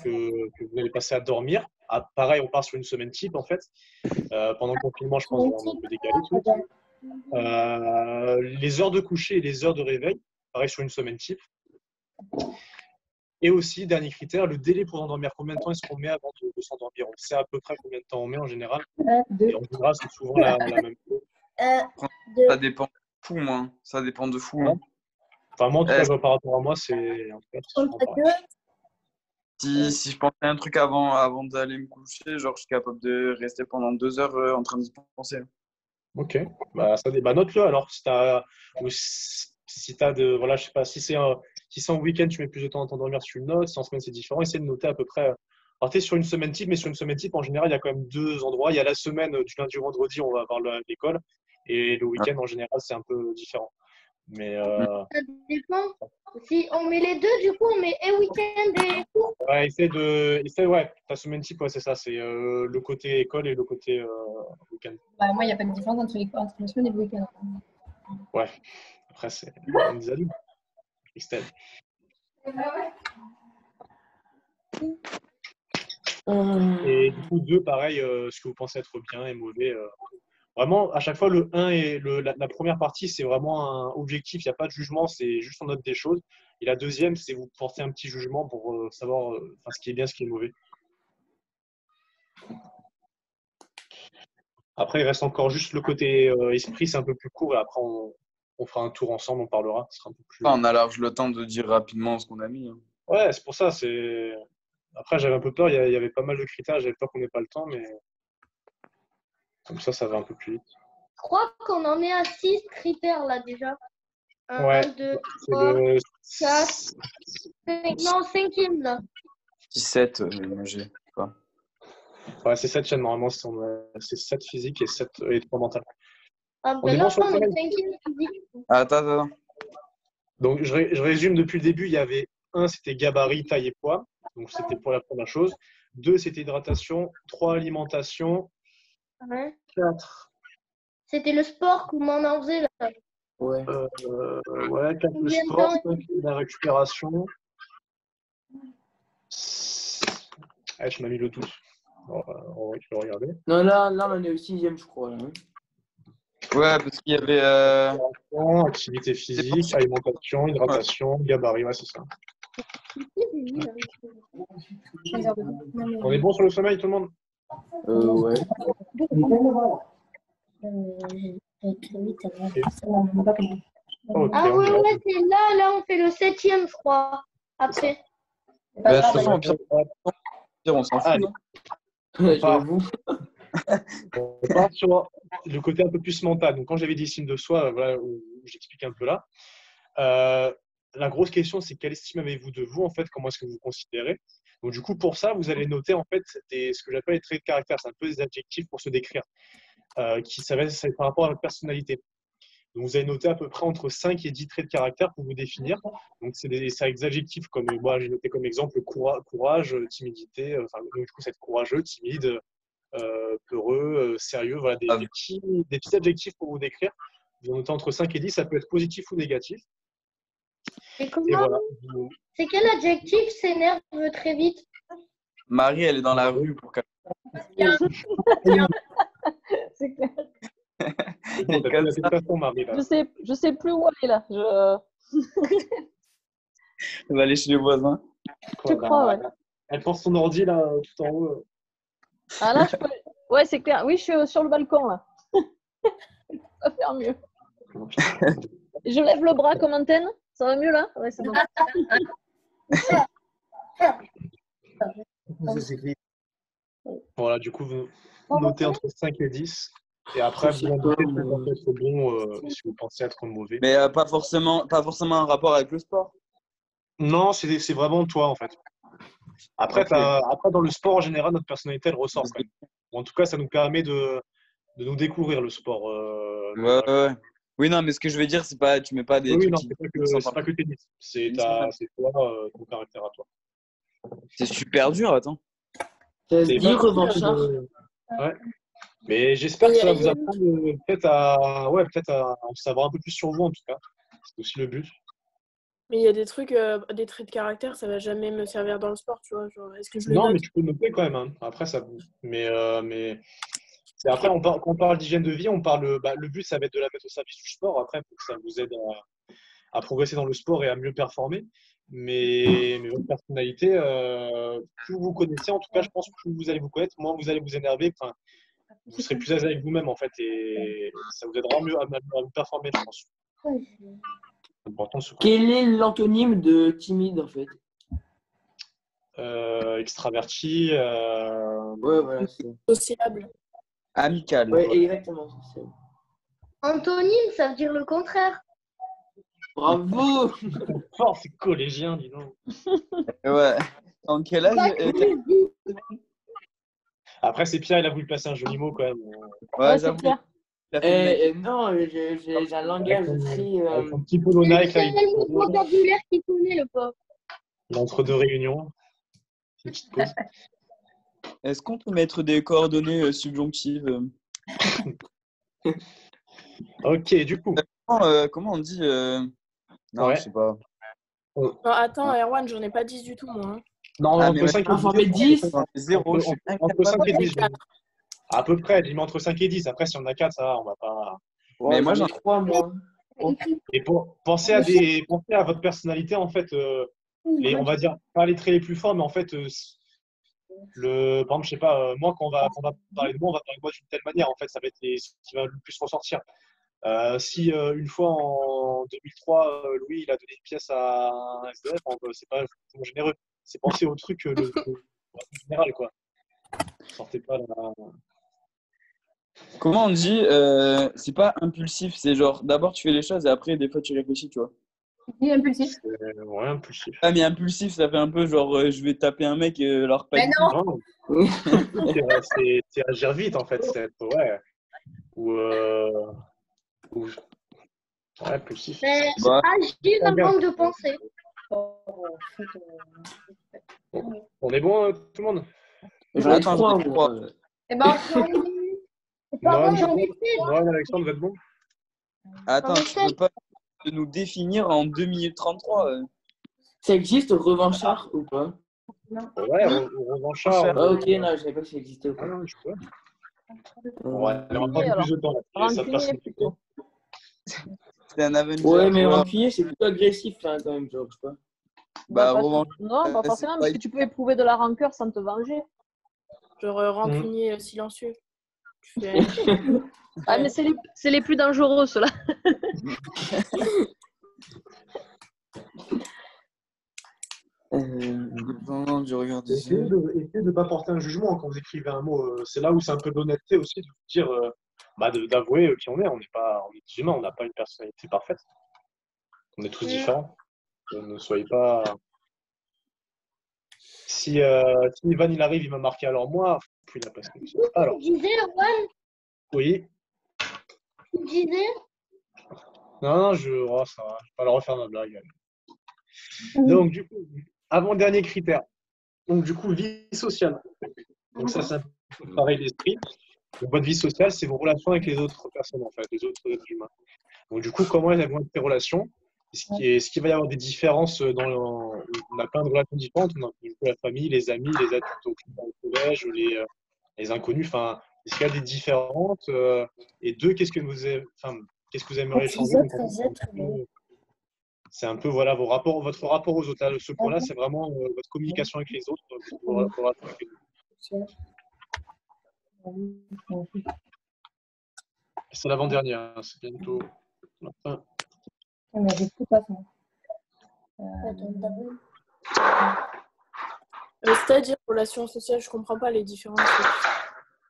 que vous allez passer à dormir. Ah, pareil, on part sur une semaine type, en fait. Pendant le confinement, je pense qu'on va un peu décaler tout. Les heures de coucher et les heures de réveil. Pareil, sur une semaine type. Et aussi, dernier critère, le délai pour s'endormir. Combien de temps est-ce qu'on met avant de s'endormir? On sait à peu près combien de temps on met en général. Et en général, c'est souvent la même chose. Ça dépend de fou, moi. Ça dépend de fou. Ouais. Enfin, moi, en tout cas, Euh, par rapport à moi, c'est en tout cas, c'est souvent pareil. si je pensais à un truc avant d'aller me coucher, genre, je suis capable de rester pendant 2 heures en train d'y penser. Ok, bah, note-le alors. Si t'as de, voilà, je sais pas, si c'est en week-end, tu mets plus de temps à t'endormir, tu le notes. Si en semaine, c'est différent. Essaye de noter à peu près. Alors, t'es sur une semaine type, mais sur une semaine type, en général, il y a quand même deux endroits. Il y a la semaine du lundi au vendredi, on va avoir l'école. Et le week-end, en général, c'est un peu différent. Mais Ça dépend. Si on met les deux, du coup, on met et week-end et cours. ouais, ouais, ta semaine type, ouais, c'est ça. C'est le côté école et le côté week-end. Bah, moi, il n'y a pas de différence entre la semaine et le week-end. Ouais, après, c'est des adultes. Christelle. Et du coup, deux, pareil, ce que vous pensez être bien et mauvais. Vraiment, à chaque fois, le 1 et la première partie, c'est vraiment un objectif, il n'y a pas de jugement, c'est juste on note des choses. Et la deuxième, c'est vous portez un petit jugement pour savoir ce qui est bien, ce qui est mauvais. Après, il reste encore juste le côté esprit, c'est un peu plus court, et après, on fera un tour ensemble, on parlera. Ce sera un peu plus... On a large le temps de dire rapidement ce qu'on a mis. Ouais, c'est pour ça. Après, j'avais un peu peur, il y avait pas mal de critères, j'avais peur qu'on n'ait pas le temps, mais comme ça va un peu plus vite. Je crois qu'on en est à 6 critères là déjà. 1, Ouais, 2, c'est 3, le 4, 5. Non, 5e là. 17, j'ai pas. Ouais, c'est 7 chaînes, normalement, c'est 7 physiques et 3 mentales. Ah On est ben bon là, sur le on est sommeil? 5e physique. Attends. Donc, je résume depuis le début. Il y avait 1, c'était gabarit, taille et poids. Donc, c'était pour la première chose. 2, c'était hydratation. 3, alimentation. Ouais. 4, C'était le sport, comment on en faisait là. Ouais. ouais, 4, le Combien de sport. temps? 5, la récupération. Ah, je m'as mis le doute. On va le regarder. Non, là, on en est au 6e, je crois. Là, hein. Ouais, parce qu'il y avait. Activité physique, alimentation, hydratation, gabarit. Ouais, c'est ça. On est bon sur le sommeil, tout le monde? Ouais. Ok, Ah on ouais, y va. ouais, c'est là, on fait le 7e, je crois. Après. Bah, de toute façon, au pire, on s'en fout. Allez. Non J'avoue. On part sur le côté un peu plus mental. Donc, quand j'avais dit signes de soi, voilà, où j'explique un peu là. La grosse question, c'est quelle estime avez-vous de vous, en fait? Comment est-ce que vous vous considérez? Donc, du coup, pour ça, vous allez noter, en fait, ce que j'appelle les traits de caractère. C'est un peu des adjectifs pour se décrire, ça va être par rapport à votre personnalité. Donc, vous allez noter à peu près entre 5 et 10 traits de caractère pour vous définir. Donc, c'est avec des adjectifs comme, moi, j'ai noté comme exemple courage, timidité. Donc, du coup, c'est être courageux, timide, peureux, sérieux. Voilà, des petits adjectifs pour vous décrire. Vous en notez entre 5 et 10, ça peut être positif ou négatif. Et comment? Et voilà. C'est quel adjectif s'énerve très vite? Marie, elle est dans la rue pour qu'elle. C'est clair. Marie, là. Je sais plus où elle est là. Elle va aller chez les voisins. Je crois, ouais. Elle porte son ordi là, tout en haut. Ah là, je peux... Ouais, c'est clair. Oui, je suis sur le balcon là. Ça va faire mieux. Je lève le bras comme antenne. Ça va mieux là? Ouais, c'est bon. Voilà, du coup, vous notez entre 5 et 10. Et après, vous notez si vous pensez être bon, si vous pensez être mauvais. Mais pas forcément un rapport avec le sport. Non, c'est vraiment toi, en fait. Après, après, dans le sport, en général, notre personnalité, elle ressort quand même. Ou en tout cas, ça nous permet de nous découvrir le sport. Ouais. Oui, non, mais ce que je veux dire, c'est pas, tu mets pas des oui, trucs non, qui... c'est pas que le tennis. C'est toi, ton caractère à toi. C'est super dur, attends. Ça se dit revanchard. Ouais. Mais j'espère que ça va vous apprendre peut-être à en savoir un peu plus sur vous, en tout cas. C'est aussi le but. Mais il y a des trucs, des traits de caractère, ça va jamais me servir dans le sport, tu vois. Genre, est-ce que je le Non, note? mais tu peux noter quand même. Hein. Après, mais après, quand on parle d'hygiène de vie, le but, ça va être de la mettre au service du sport. Après, pour que ça vous aide à progresser dans le sport et à mieux performer. mais votre personnalité, plus vous vous connaissez, en tout cas, je pense, plus vous allez vous connaître, moins vous allez vous énerver. Enfin, vous serez plus à l'aise avec vous-même, en fait, et ça vous aidera mieux à mieux performer, je pense. C'est important de se Quel est l'antonyme de timide en fait? extraverti. Ouais, voilà. Sociable. Amical. Ouais, exactement. c'est- Antonyme, ça veut dire le contraire. Bravo! Fort, c'est collégien, dis donc. Ouais. En quel âge Après, c'est Pierre, il a voulu placer un joli mot quand même. Ouais, c'est j'avoue. clair. Il a fait le mec. Non, j'ai un langage très. Avec son petit polo Nike, là, C'est le mot de vocabulaire qu'il connaît, le pauvre. il est entre deux réunions. Une petite pause. Est-ce qu'on peut mettre des coordonnées subjonctives Ok, du coup. Comment on dit Non, Ouais. je sais pas. Non, attends, Erwan, j'en ai pas 10 du tout, moi. Hein. Non, Ah, entre mais 5 et Ah, faut en mettre 10. Dans les zéros, je suis Entre 5 et 10. Quatre. À peu près, il met entre 5 et 10. Après, si on a 4, ça va, on va pas. Mais moi, j'en j'en ai 3, moi. Et pensez à votre personnalité, en fait. On va dire, pas les traits les plus forts, mais en fait, par exemple, je sais pas, moi, quand on va parler de moi, on va parler de moi d'une telle manière, en fait, ça va être ce qui va le plus ressortir. Si une fois en 2003, Louis il a donné une pièce à un SDF, c'est pas forcément généreux. C'est penser au truc le général, quoi. Sortez pas la... Comment on dit c'est pas impulsif, c'est genre d'abord tu fais les choses et après des fois tu réfléchis, tu vois. Dis impulsif. Ouais, impulsif. Ah mais impulsif ça fait un peu genre je vais taper un mec alors pas Mais du non. tout. Non, c'est agir vite, en fait. Ouais. Ou ouais, impulsif. Mais Bah, agir avant de penser. On est bon, tout le monde? J'en ai Attends, 3, j'en ai trois. moi. Eh ben, Pardon, Noël, j'en ai fait. Noël, Alexandre, vous êtes bon? Attends, tu peux pas nous définir en 2 minutes 33 Ça existe revanchard ou pas? Ouais, revanchard. Ah, ok, non, je savais pas que ça existait ou Ah pas. non, je peux. On va alors. prendre plus de temps. Là. Ça Rancunier, passe plutôt. C'est un Avenger. Ouais, mais tu vois. rancunier, c'est plutôt agressif hein, quand même, genre, je sais pas. Bah, Pas- revanche. Non, pas c'est forcément, pas- parce que tu peux éprouver de la rancœur sans te venger. Genre rancunier silencieux. Tu fais... Ah, mais c'est les plus dangereux, ceux-là. Non, je regarde ici. Essayez de ne pas porter un jugement quand vous écrivez un mot. C'est là où c'est un peu d'honnêteté aussi de vous dire, d'avouer qui on est. On est des humains, on n'a pas une personnalité parfaite. On est tous différents. Ne soyez pas. Si Ivan il arrive, il m'a marqué alors moi, puis il a passé. Alors, Tu disais, Erwan, oui. tu disais. Non, ça va. Je vais pas le refaire ma blague. Donc, du coup, avant-dernier critère. Donc, du coup, vie sociale. Donc, ça, c'est un peu pareil d'esprit. Donc, votre vie sociale, c'est vos relations avec les autres personnes, en fait, les autres êtres humains. Donc, du coup, comment elles vont être tes relations? Est-ce qu'il va y avoir des différences on a plein de relations différentes. On a du coup, la famille, les amis, les adultes au collège, les inconnus. Enfin, est-ce qu'il y a des différentes et deux, qu'est-ce que vous aimeriez changer? C'est un peu voilà votre rapport aux autres. Là, ce point-là, c'est vraiment votre communication avec les autres. Vos relations avec les autres. C'est l'avant-dernière. Hein, c'est bientôt la fin. Mais j'ai tout pas C'est-à-dire relation sociale, je comprends pas les différences.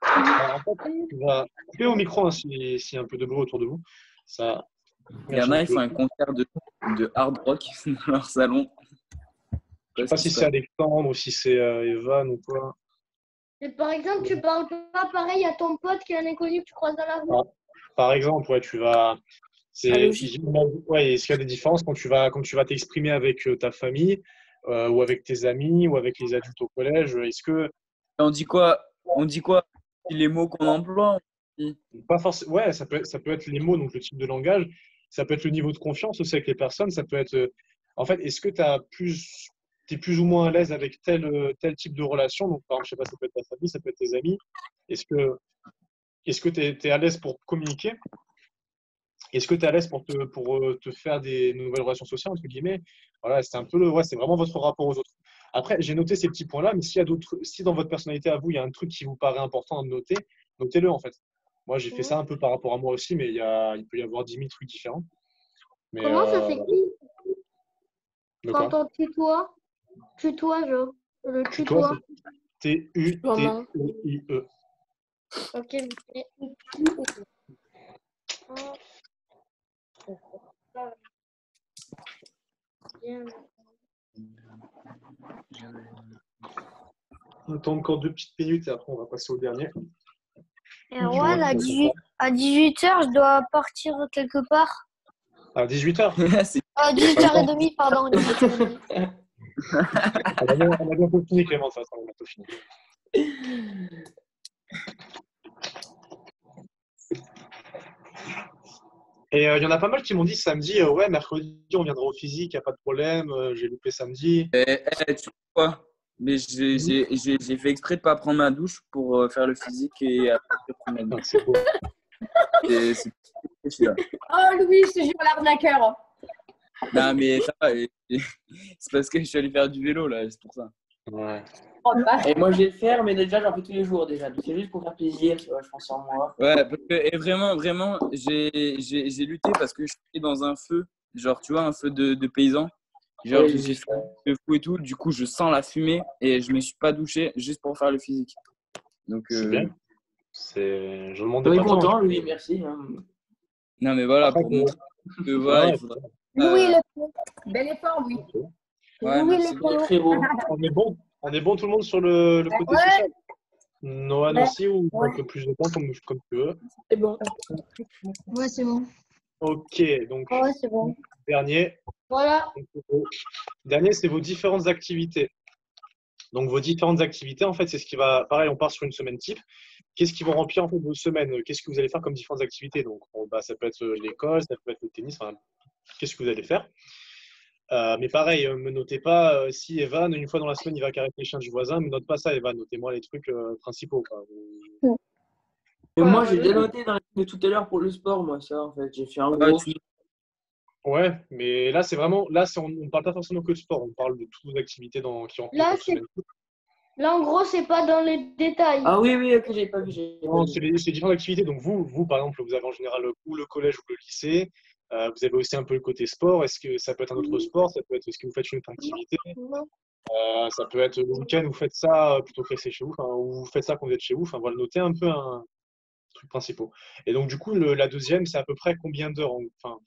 Alors, en fait, tu vas couper au micro hein, s'il y a un peu de bruit autour de vous. Ça, Il y en a, ils font un concert de hard rock dans leur salon. je ne sais pas si c'est Alexandre ou si c'est Evan ou quoi. Et par exemple, tu parles pas pareil à ton pote qui est un inconnu que tu croises dans la rue. Par exemple, ouais, tu vas. logique. Ouais, est-ce qu'il y a des différences quand tu vas t'exprimer avec ta famille ou avec tes amis ou avec les adultes au collège? Est-ce que On dit quoi? Les mots qu'on emploie? pas forcément. Ouais, ça peut être les mots, donc le type de langage. Ça peut être le niveau de confiance aussi avec les personnes. Ça peut être. En fait, est-ce que tu es plus ou moins à l'aise avec tel type de relation? Donc, par exemple, je sais pas, ça peut être ta famille, ça peut être tes amis. Est-ce que tu es à l'aise pour communiquer? Est-ce que tu es à l'aise pour te faire des nouvelles relations sociales, entre guillemets? Voilà, c'est un peu ouais, c'est vraiment votre rapport aux autres. Après, j'ai noté ces petits points-là, mais s'il y a si dans votre personnalité à vous, il y a un truc qui vous paraît important à noter, notez-le en fait. Moi, j'ai fait ça un peu par rapport à moi aussi, mais il peut y avoir 10 000 trucs différents. Mais, Comment ça s'écrit de quand quoi? on tutoie? Tutoie, genre. Le Tutoie, tutoie. c'est Maman. T-U-T-E-I-E. Ok. On attend encore 2 petites minutes et après, on va passer au dernier. Erwan, à 18h, je dois partir quelque part. À 18h? À 18h30, pardon. 18h30. On a bientôt fini, Clément, ça, on a bientôt fini. Et il y en a pas mal qui m'ont dit samedi, ouais, mercredi, on viendra au physique, il n'y a pas de problème, j'ai loupé samedi. Tu sais quoi? Mais j'ai fait exprès de pas prendre ma douche pour faire le physique et après prendre ma douche. C'est beau. C'est celui-là. Oh, Louis, je te jure, l'arnaqueur. Non, mais ça va. C'est parce que je suis allé faire du vélo, là, c'est pour ça. Ouais. Et moi, je vais le faire, mais déjà, j'en fais tous les jours déjà. Donc, c'est juste pour faire plaisir, tu vois, je pense en moi. Ouais, parce que, et vraiment, j'ai lutté parce que je suis dans un feu, genre, tu vois, un feu de paysan. Genre, Oui, j'ai fait le fou et tout, du coup, je sens la fumée et je me suis pas douché juste pour faire le physique. Donc, C'est bien. Je ne demandais On est pas tant. content, lui, merci. non, mais voilà, Après, pour montrer que voilà, ouais, il faudra. Louis le Bel effort, Louis. Ouais, Louis merci. le polo. Frérot. on est bon tout le monde sur le côté Ouais. social. Noan aussi, ou Ouais. un peu plus de temps, comme tu veux. C'est bon. Ouais, c'est bon. Ok, donc Ouais, c'est bon. dernier. Voilà. Dernier, c'est vos différentes activités. Donc, vos différentes activités, en fait, c'est ce qui va. Pareil, on part sur une semaine type. Qu'est-ce qui va remplir en fait vos semaines? Qu'est-ce que vous allez faire comme différentes activités? Donc, ça peut être l'école, ça peut être le tennis. Enfin, qu'est-ce que vous allez faire? Mais pareil, me notez pas si Evan, une fois dans la semaine, il va caresser les chiens du voisin, me note pas ça, Evan. Notez-moi les trucs principaux, quoi. Mais moi, j'ai déjà noté dans les tout à l'heure pour le sport, moi, ça, en fait. J'ai fait un gros. Ouais, mais là, c'est vraiment. On ne parle pas forcément que de sport, on parle de toutes les activités qui rentrent Là, votre semaine. Là, en gros, c'est pas dans les détails. Ah oui, ok, j'avais pas vu. Non, c'est les différentes activités. Donc, vous, par exemple, vous avez en général ou le collège ou le lycée. Vous avez aussi un peu le côté sport. Est-ce que ça peut être un autre sport? Ça peut être, est-ce que vous faites une autre activité? Ça peut être le week-end, vous faites ça plutôt que rester chez vous, ou vous faites ça quand vous êtes chez vous. Enfin, voilà, noter un peu un truc principal. Et donc, du coup, la deuxième, c'est à peu près combien d'heures? Enfin,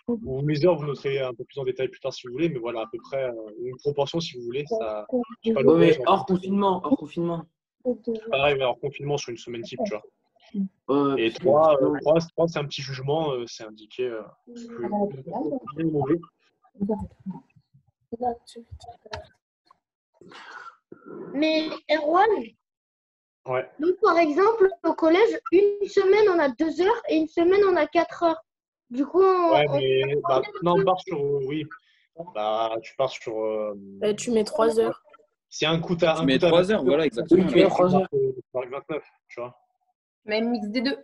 ou les heures, vous noterez un peu plus en détail plus tard si vous voulez, mais voilà, à peu près une proportion si vous voulez. Ça, je sais pas, Ouais, mais hors confinement, hors confinement. Pareil, mais hors confinement sur une semaine type, tu vois. Et parce que 3, sinon- c'est un petit jugement, c'est indiqué plus mauvais. Mais Erwan, Ouais. nous, par exemple, au collège, une semaine, on a 2 heures et une semaine, on a 4 heures. Du coup, Ouais, mais non, on part sur. Oui. Bah, tu pars sur. Tu mets 3 heures. C'est un coup Tu mets 3 heures, voilà, exactement. Tu mets 3 heures. Tu marques 29, tu vois. Même mix des deux.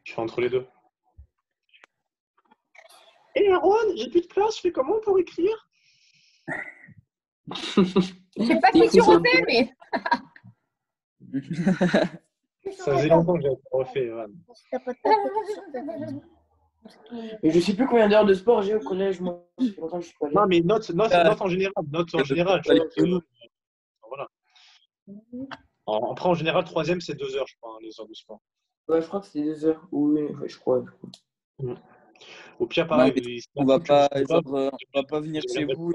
Tu fais entre les deux. Et Erwan, j'ai plus de place, je fais comment pour écrire? Je sais pas qui tu refais, mais. Ça faisait longtemps que j'avais pas refait, Erwan. Mais je sais plus combien d'heures de sport j'ai au collège, moi. Ça fait longtemps que je suis pas allé. Non, mais note en général. Note en général. Voilà. Après, en général, troisième, c'est 2 heures, je crois, hein, les heures de sport. Ouais, je crois que c'était 2 heures. Oui, ouais, je crois. Au pire, pareil, Non, mais on va pas venir chez vous.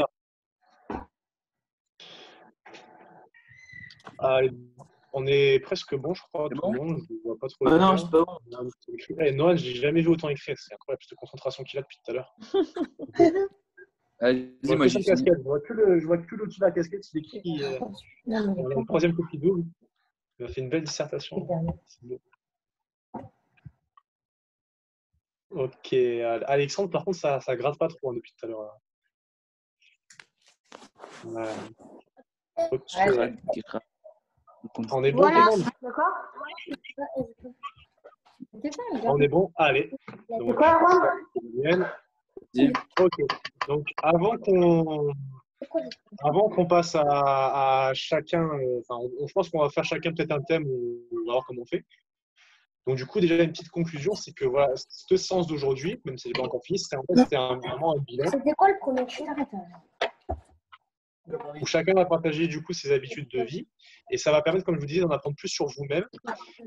Allez, on est presque bon, je crois, C'est tout bon? le monde. Je vois pas trop. Ah non, c'est pas bon. Noël, j'ai jamais vu autant écrire. C'est incroyable cette concentration qu'il a depuis tout à l'heure. Vas-y, Je moi j'ai fini. je vois que le dessus de la casquette, il écrit le troisième copie double. Il a fait une belle dissertation. Ok, Alexandre, par contre, ça gratte pas trop hein, depuis tout à l'heure. Ouais. Ok. Ouais. On est bon, Voilà. tout le monde. D'accord. C'était ça, les gars. On est bon? Allez. Donc, C'est quoi, Ron? ok. Donc, avant qu'on passe à chacun, je pense qu'on va faire chacun peut-être un thème ou on va voir comment on fait. Donc, du coup, déjà, une petite conclusion, c'est que voilà, cette séance d'aujourd'hui, même si elle n'est pas encore finie, c'était vraiment un bilan C'était quoi le premier chute? où chacun va partager du coup ses habitudes de vie et ça va permettre, comme je vous disais, d'en apprendre plus sur vous-même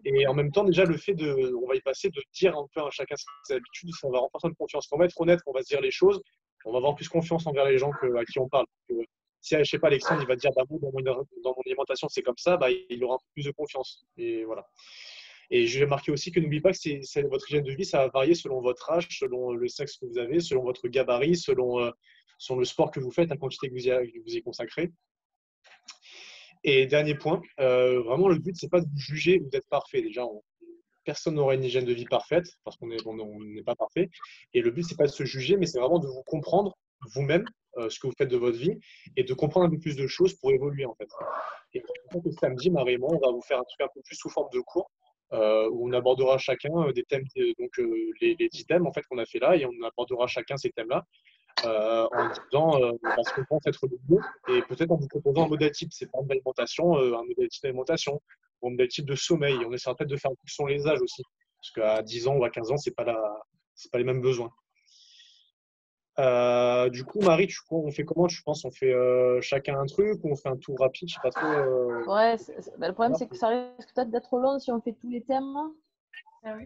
et en même temps déjà le fait on va y passer de dire un peu à chacun ses habitudes, ça va renforcer notre confiance. On va être honnête, on va se dire les choses, on va avoir plus confiance envers les gens à qui on parle. Si, je sais pas, Alexandre, il va dire bah, moi, dans mon alimentation c'est comme ça, bah, il aura un peu plus de confiance et voilà. Et je vais marquer aussi que n'oubliez pas que votre hygiène de vie, ça va varier selon votre âge, selon le sexe que vous avez, selon votre gabarit, selon le sport que vous faites, la quantité que vous y consacrez. Et dernier point, vraiment le but, c'est pas de vous juger ou d'être parfait. Déjà, personne n'aura une hygiène de vie parfaite parce qu'on n'est pas parfait. Et le but, c'est pas de se juger, mais c'est vraiment de vous comprendre vous-même, ce que vous faites de votre vie, et de comprendre un peu plus de choses pour évoluer en fait. Et samedi, Marie et moi, on va vous faire un truc un peu plus sous forme de cours. Où on abordera chacun des thèmes, donc les 10 thèmes en fait qu'on a fait là, et on abordera chacun ces thèmes-là en disant ce qu'on pense être le mieux, et peut-être en vous proposant un modèle type, c'est pas une alimentation, un modèle type d'alimentation, ou un modèle type de sommeil. Et on essaiera peut-être de faire plus sur les âges aussi, parce qu'à 10 ans ou à 15 ans, c'est pas les mêmes besoins. Du coup, Marie, on fait comment? Tu penses on fait chacun un truc ou on fait un tour rapide? Je sais pas trop. Ouais, le problème, c'est que ça risque peut-être d'être long si on fait tous les thèmes.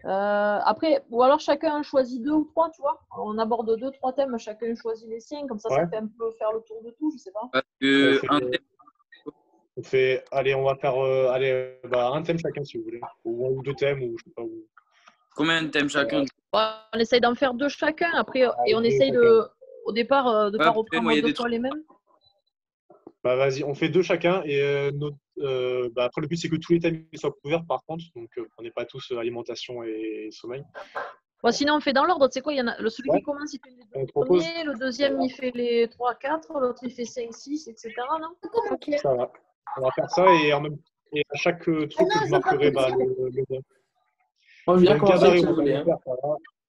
Après, ou alors chacun choisit 2 ou 3, tu vois. On aborde 2, 3 thèmes, chacun choisit les siens, comme ça fait un peu faire le tour de tout, je sais pas. Parce que allez, on va faire un thème chacun si vous voulez, ou 1 ou 2 thèmes, ou je sais pas où. Combien de thèmes chacun? On essaye d'en faire 2 chacun, après, et on essaye au départ de ne pas reprendre 2 fois les mêmes. Bah vas-y, on fait 2 chacun et après le but c'est que tous les thèmes soient couverts par contre, donc on n'est pas tous alimentation et sommeil. Bon, sinon on fait dans l'ordre, tu sais quoi, il y en a celui qui commence il fait les 2 premiers, le deuxième il fait les 3, 4, l'autre il fait 5, 6, etc. Non? Ok. Ça va. On va faire ça et à chaque truc que je marquerai le thème. Moi je viens commencer,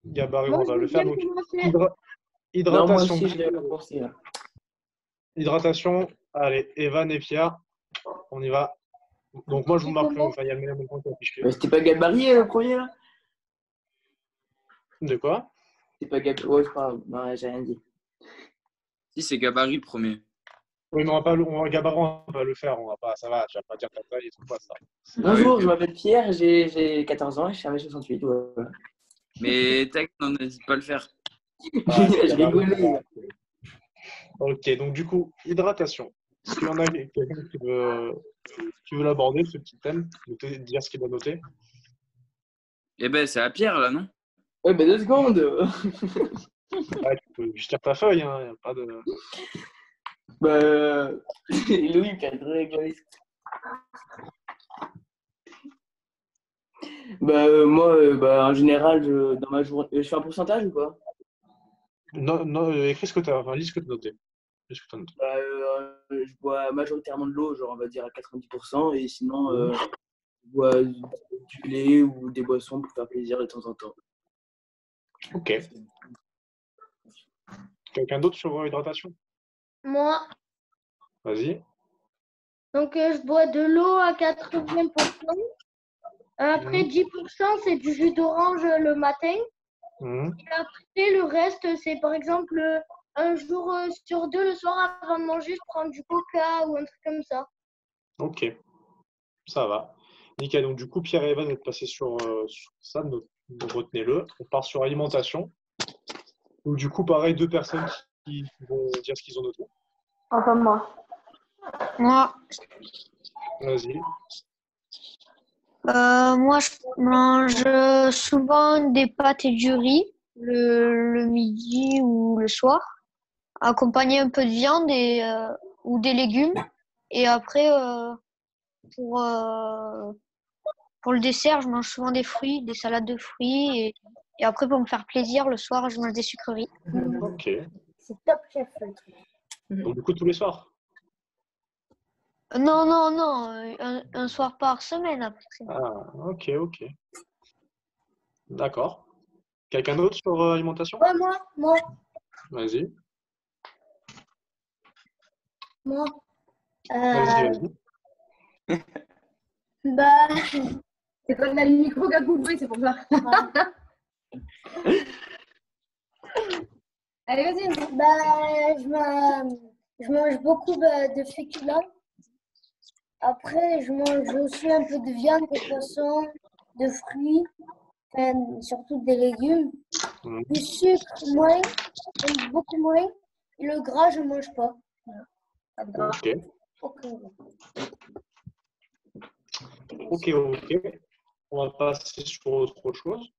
Gabarit, on va le faire. Donc, hydratation. Non, moi aussi je l'ai commencé là. Hydratation, allez, Evan et Pierre, on y va. Donc moi je vous marque, il y a le même point qui est affiché. C'était pas Gabarit le premier là? De quoi? C'est pas Gabarit, ouais, c'est pas grave, j'ai rien dit. Si, c'est Gabarit le premier. Oui, mais Gabarit, on va le faire, on va pas, ça va, tu vas pas dire ta taille et tout quoi, ça. Bonjour, je m'appelle Pierre, j'ai 14 ans et je suis 1m68. Ouais. Mais on n'hésite pas à le faire. Je rigolais. Ok, donc du coup, hydratation. Est-ce qu'il y en a quelqu'un qui veut l'aborder, ce petit thème, dire ce qu'il doit noter? Eh ben, c'est à Pierre, là, non? Ouais, ben 2 secondes. Ouais, tu peux juste lire ta feuille, hein, y a pas de... Bah, Louis, il est très égoïste. Moi, en général, dans ma journée, je fais un pourcentage ou pas? Non, écris ce que tu as, lis ce que tu as noté. Je bois majoritairement de l'eau, genre on va dire à 90%, et sinon, je bois du lait ou des boissons pour faire plaisir de temps en temps. Ok. Quelqu'un d'autre sur hydratation? Moi. Vas-y. Donc, je bois de l'eau à 80%. Après, 10%, c'est du jus d'orange le matin. Et après, le reste, c'est par exemple un jour sur 2, le soir avant de manger, je prends du coca ou un truc comme ça. Ok, ça va. Nickel. Donc, du coup, Pierre et Evan vont passer sur ça. Retenez-le. On part sur alimentation. Donc, du coup, pareil, 2 personnes qui vont dire ce qu'ils ont noté. Enfin, moi. Vas-y. Moi, je mange souvent des pâtes et du riz le midi ou le soir, accompagné un peu de viande ou des légumes. Et après, pour le dessert, je mange souvent des fruits, des salades de fruits. Et après, pour me faire plaisir, le soir, je mange des sucreries. Ok. C'est top chef le truc. Donc, du coup, tous les soirs? Non, un soir par semaine après. Ah, ok. D'accord. Quelqu'un d'autre sur alimentation? Ouais, moi. Vas-y. Moi. Vas-y. Bah, C'est comme le micro qui a coupé, c'est pour ça. Allez, vas-y. je mange beaucoup de féculents. Après, je mange aussi un peu de viande, de poisson, de fruits, enfin, surtout des légumes. Mhm. Du sucre, moins, beaucoup moins. Et le gras, je ne mange pas. Voilà. Pas de gras. Ok. Ok. Ok. On va passer sur autre chose.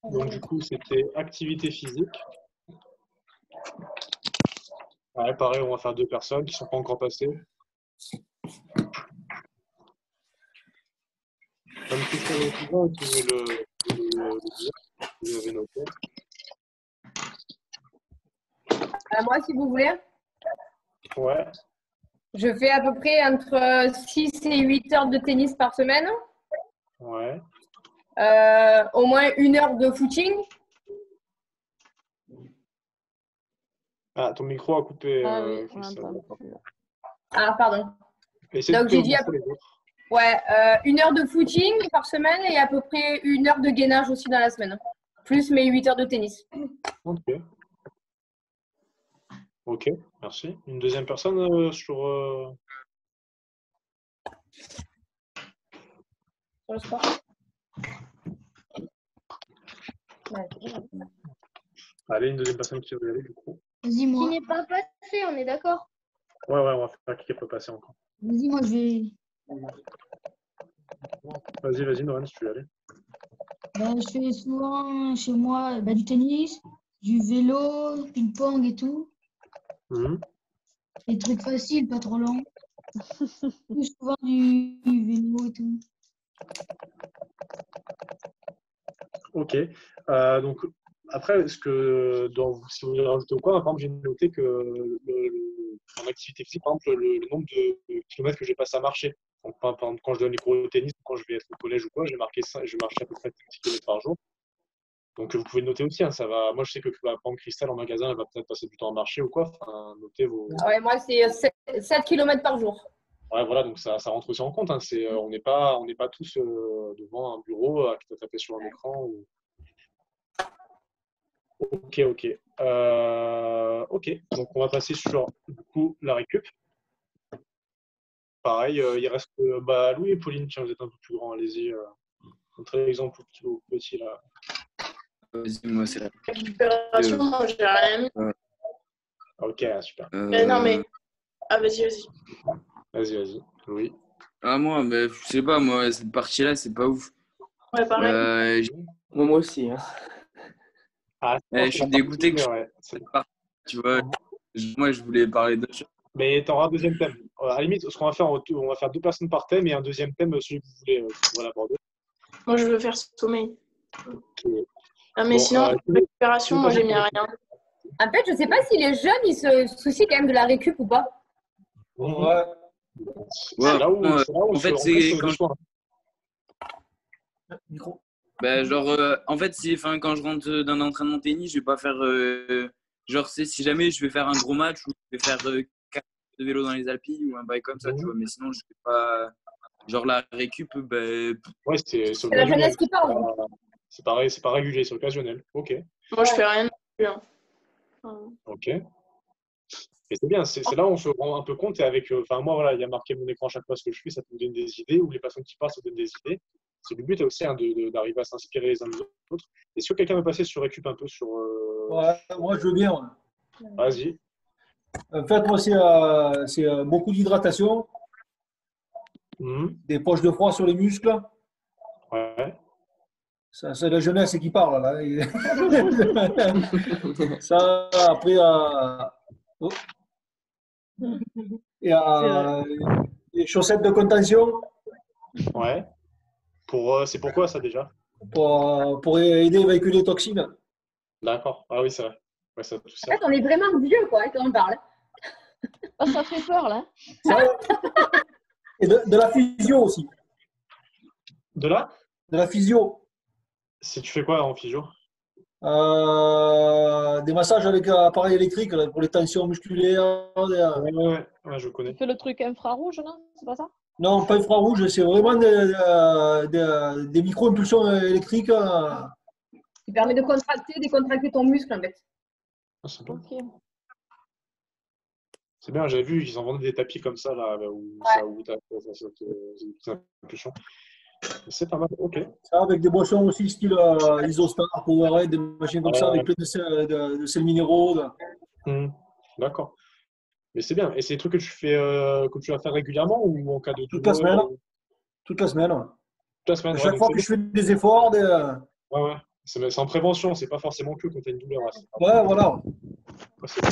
Donc, du coup, c'était activité physique. Ouais, pareil, on va faire 2 personnes qui ne sont pas encore passées. Même si c'est le suivant, si vous voulez le dire, vous avez noté. Moi, si vous voulez, Ouais. je fais à peu près entre 6 et 8 heures de tennis par semaine. Ouais. Au moins 1 heure de footing. Ah, ton micro a coupé. Ah oui, on Christelle. n'entend plus. Ah, pardon. Essaye de Donc, j'ai dit faire les autres. Ouais, 1 heure de footing par semaine et à peu près 1 heure de gainage aussi dans la semaine. Plus mes 8 heures de tennis. Ok. Ok, merci. Une deuxième personne sur. Sur le sport. Allez, une deuxième personne qui veut y aller, du coup. Vas-y, Qui moi. n'est pas passé, on est d'accord? Ouais, on va faire qui peut passer encore. Vas-y, moi, je vais. Vas-y, Noël, si tu veux y aller. Je fais souvent chez moi du tennis, du vélo, ping-pong et tout. Mhm. Des trucs faciles, pas trop longs. Plus souvent du vélo et tout. Ok. Donc, après, si vous voulez rajouter ou quoi, par exemple, j'ai noté que en activité physique, par exemple, le nombre de kilomètres que j'ai passé à marcher. Donc, par exemple, quand je donne les cours de tennis, quand je vais être au collège ou quoi, j'ai marqué ça, je marchais à peu près 6 km par jour. Donc, vous pouvez le noter aussi. Hein, ça va. Moi, je sais que par exemple, Christelle en magasin, elle va peut-être passer du temps à marcher ou quoi. Enfin, notez vos. Ouais, moi, c'est 7 km par jour. Ouais, voilà, donc ça rentre aussi en compte. Hein. On n'est pas tous devant un bureau à taper sur un écran. Ok. Ok, donc on va passer sur du coup la récup. Pareil, il reste Louis et Pauline, tiens, vous êtes un peu plus grands, allez-y. Montrez l'exemple au petit là. Vas-y, moi, c'est la Récupération, moi, j'ai rien mis. Ok, super. Non, mais. Ah, vas-y. Vas-y, Louis. Ah, moi, mais, je sais pas, moi, cette partie-là, c'est pas ouf. Ouais, pareil. Moi aussi. Hein. Ah, Je suis dégoûté que ouais. tu vois. Moi, je voulais parler d'autre chose. Mais tu auras un deuxième thème. À la limite, ce qu'on va faire, on va faire 2 personnes par thème et un deuxième thème, celui que vous voulez on va l'aborder. Moi, je veux faire sommeil. Okay. Ah, mais sinon, récupération, moi, j'ai mis rien. En fait, je sais pas si les jeunes, ils se soucient quand même de la récup ou pas. Ouais. C'est là où en fait, c'est quand Micro. Ben, genre, en fait, quand je rentre d'un entraînement tennis, je vais pas faire. Genre, si jamais je vais faire un gros match ou je vais faire 4 de vélo dans les Alpes ou un bail comme ça, tu vois. Mais sinon, je vais pas. Genre, la récup, ben. Ouais, c'est la jeunesse qui parle. C'est pareil, c'est pas régulier, c'est occasionnel. Ok. Moi, je fais rien non plus. Hein. Ok. Et c'est bien, c'est là où on se rend un peu compte. Et avec, moi, voilà, il y a marqué mon écran à chaque fois ce que je fais, ça me donne des idées, ou les personnes qui parlent, ça donne des idées. C'est le but aussi d'arriver à s'inspirer les uns des autres. Est-ce que quelqu'un veut passer sur Récup un peu sur. Ouais, moi, je veux bien. Ouais. Vas-y. En fait, moi, c'est beaucoup d'hydratation, des poches de froid sur les muscles. Ouais. Ça, c'est la jeunesse qui parle, là. Ça, après, les chaussettes de contention. Ouais. C'est pourquoi ça déjà? Pour aider à évacuer les toxines. D'accord. Ah oui, c'est vrai. Ouais, ça, tout ça. En fait, on est vraiment vieux, quoi, quand on parle. Oh, ça fait peur, là. Et de la physio aussi. De là? De la physio. Si tu fais quoi en physio? Des massages avec appareil électrique là, pour les tensions musculaires. Ouais, je Tu connais. fais le truc infrarouge, non? C'est pas ça? Non, pas infrarouge, c'est vraiment des micro-impulsions électriques. Qui permet de contracter, décontracter ton muscle en fait. Ah, c'est bien. Ok. C'est bien, j'avais vu, ils en vendaient des tapis comme ça, là, où t'as cette impulsion. C'est pas mal, ok. Ça, avec des boissons aussi, style Isostar, Powerade, des machines comme ça, avec plein de sels minéraux. D'accord. Mais c'est bien. Et c'est des trucs que tu vas faire régulièrement ou en cas de Toute la douleur semaine. Toute la semaine. Toute la semaine, À ouais, chaque donc fois c'est que bien. je fais des efforts, Ouais. C'est en prévention, c'est pas forcément que quand tu as une douleur. ouais, voilà. Ouais, c'est bien.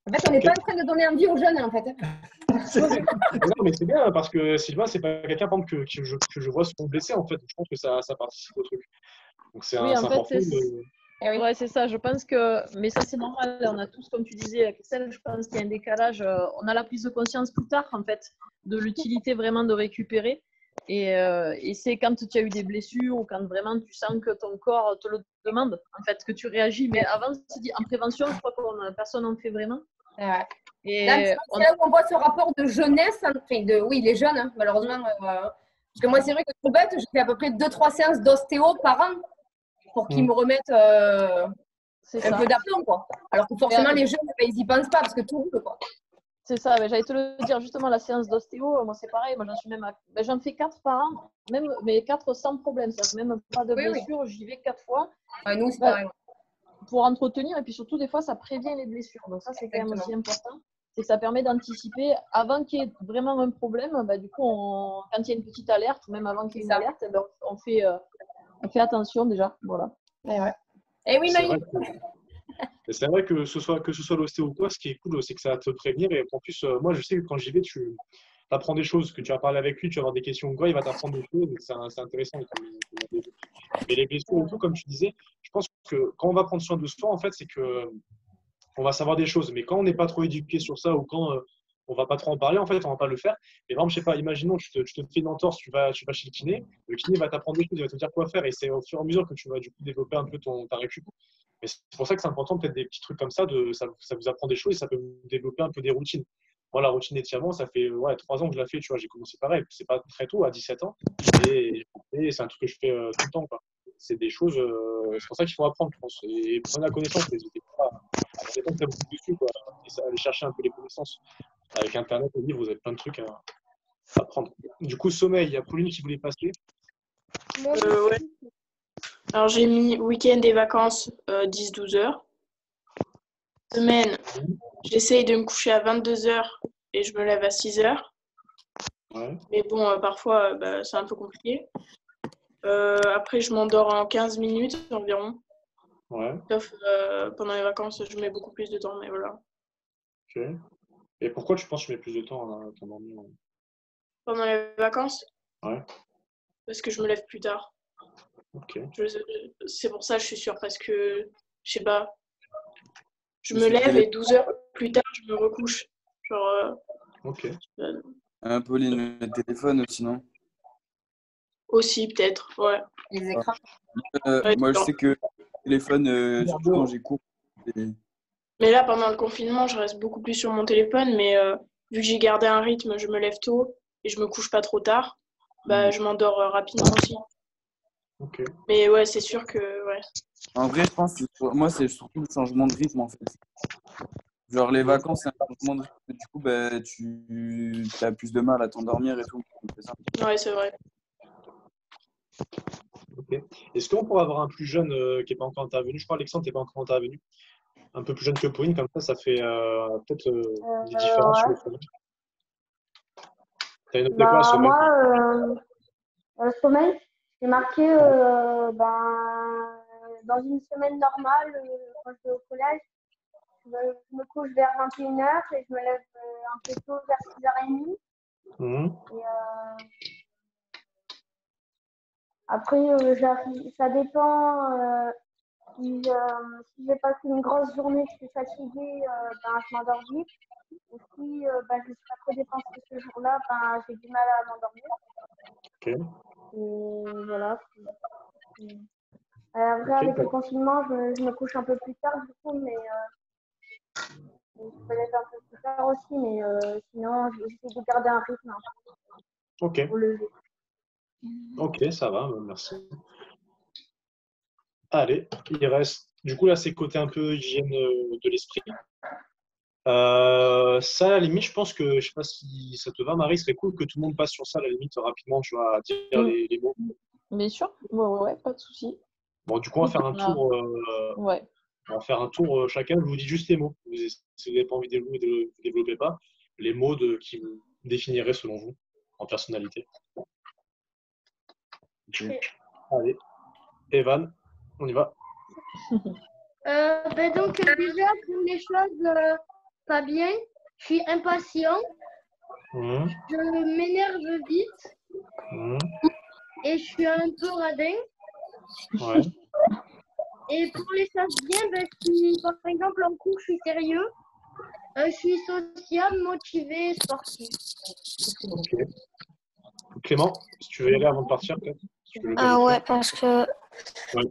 En fait, on n'est pas en train de donner envie aux jeunes en fait. Non, mais c'est bien parce que Sylvain, c'est pas quelqu'un par exemple, que je vois souvent blessé en fait. Je pense que ça participe au truc. Donc c'est Oui, en fait, important de. ouais, c'est ça. Je pense que, mais ça c'est normal. On a tous, comme tu disais, Christelle, je pense qu'il y a un décalage. On a la prise de conscience plus tard, en fait, de l'utilité vraiment de récupérer. Et c'est quand tu as eu des blessures ou quand vraiment tu sens que ton corps te le demande, en fait, que tu réagis. Mais avant, en prévention, je crois que personne n'en fait vraiment. Ouais. Et C'est là où on voit ce rapport de jeunesse, oui, les jeunes, hein, malheureusement. Parce que moi, c'est vrai que tout bête, je fais à peu près 2-3 séances d'ostéo par an pour qu'ils me remettent un peu d'aplomb, quoi. Alors que forcément, les jeunes, ils n'y pensent pas parce que tout roule, quoi. C'est ça, j'allais te le dire, justement, la séance d'ostéo, moi c'est pareil, moi j'en suis même j'en fais 4 par an, même, mais 4 sans problème, c'est-à-dire même pas de blessure, j'y vais 4 fois. Nous, c'est pareil. Pour entretenir, et puis surtout, des fois, ça prévient les blessures. Donc ça, c'est quand même aussi important. C'est que ça permet d'anticiper avant qu'il y ait vraiment un problème. Du coup, quand il y a une petite alerte, ou même avant qu'il y ait une alerte, on fait attention déjà. Voilà. Et oui, Maï. C'est vrai que ce soit l'ostéo ou quoi, ce qui est cool, c'est que ça va te prévenir. Et en plus, moi, je sais que quand j'y vais, tu apprends des choses, que tu vas parler avec lui, tu vas avoir des questions ou quoi, il va t'apprendre des choses. C'est intéressant. Mais les blessures et tout, comme tu disais, je pense que quand on va prendre soin de soi, en fait, c'est que on va savoir des choses. Mais quand on n'est pas trop éduqué sur ça ou quand on va pas trop en parler, en fait, on va pas le faire. Mais par exemple, je sais pas, imaginons, tu te fais une entorse, tu vas chez le kiné va t'apprendre des choses, il va te dire quoi faire. Et c'est au fur et à mesure que tu vas du coup développer un peu ta récup. Mais c'est pour ça que c'est important, peut-être des petits trucs comme ça, ça vous apprend des choses et ça peut vous développer un peu des routines. Moi, la routine d'étirement, ça fait 3 ans que je la fais, tu vois, j'ai commencé pareil. C'est pas très tôt, à 17 ans. Et c'est un truc que je fais tout le temps, quoi. C'est des choses, c'est pour ça qu'il faut apprendre, je pense. Et prendre la connaissance, n'hésitez pas à dépend que vous dessus, quoi. Et aller chercher un peu les connaissances. Avec Internet, les livres, vous avez plein de trucs à apprendre. Du coup, sommeil, il y a Pauline qui voulait passer. Ouais. Alors, j'ai mis week-end et vacances 10-12 heures. Semaine, j'essaye de me coucher à 22 heures et je me lève à 6 heures. Ouais. Mais bon, parfois, c'est un peu compliqué. Après, je m'endors en 15 minutes environ. Ouais. Sauf pendant les vacances, je mets beaucoup plus de temps, mais voilà. Ok. Et pourquoi tu penses que tu mets plus de temps à t'endormir? Pendant les vacances? Ouais. Parce que je me lève plus tard. Ok. C'est pour ça, je suis sûre, parce que, je sais pas, je me lève et 12 heures plus tard, je me recouche. Genre. Ok. Pauline, le téléphone aussi, non? Aussi, peut-être, ouais. Les écrans. Moi, je sais que le téléphone, surtout quand j'ai cours. Mais là, pendant le confinement, je reste beaucoup plus sur mon téléphone, mais vu que j'ai gardé un rythme, je me lève tôt et je me couche pas trop tard, je m'endors rapidement aussi. Ok. Mais ouais, c'est sûr que, ouais. En vrai, je pense que moi, c'est surtout le changement de rythme, en fait. Genre, les vacances, c'est un changement de rythme. Du coup, tu as plus de mal à t'endormir et tout. Ouais, c'est vrai. Ok. Est-ce qu'on pourrait avoir un plus jeune qui n'est pas encore intervenu? Je crois Alexandre n'est pas encore intervenu. Un peu plus jeune que Pauline, comme ça fait peut-être des différences sur le sommeil. T'as une quoi, sommeil? Moi, le sommeil, c'est marqué dans une semaine normale, quand je vais au collège, je me couche vers 21h et je me lève un peu tôt vers 6h30. Et, après, ça dépend. Si j'ai passé une grosse journée, je suis fatiguée, je m'endors vite. Et si je suis pas trop dépensée ce jour-là, j'ai du mal à m'endormir. Ok. Et voilà. Après, Ok, avec le confinement, je me couche un peu plus tard, du coup, mais je peux être un peu plus tard aussi, mais sinon, j'essaie de garder un rythme ok, pour lever. ok, ça va, merci. Allez, il reste. Du coup, là, c'est côté un peu hygiène de l'esprit. Ça, à la limite, je pense que, je sais pas si ça te va, Marie, ce serait cool que tout le monde passe sur ça, à la limite, rapidement, tu vois, à dire les mots. Bien sûr, ouais, pas de souci. Bon, du coup, on va faire un tour, Ouais. on va faire un tour chacun. Je vous dis juste les mots. Si vous n'avez pas envie de développer, vous développez pas. Les mots qui vous définiraient selon vous en personnalité. Allez, Evan, on y va. Donc, déjà, pour les choses pas bien, je suis impatient, je m'énerve vite et je suis un peu radin. Ouais. Et pour les choses bien, si par exemple en cours je suis sérieux, je suis sociable, motivé, sportif. Ok. Clément, si tu veux y aller avant de partir, peut-être. Ouais, parce que Ouais.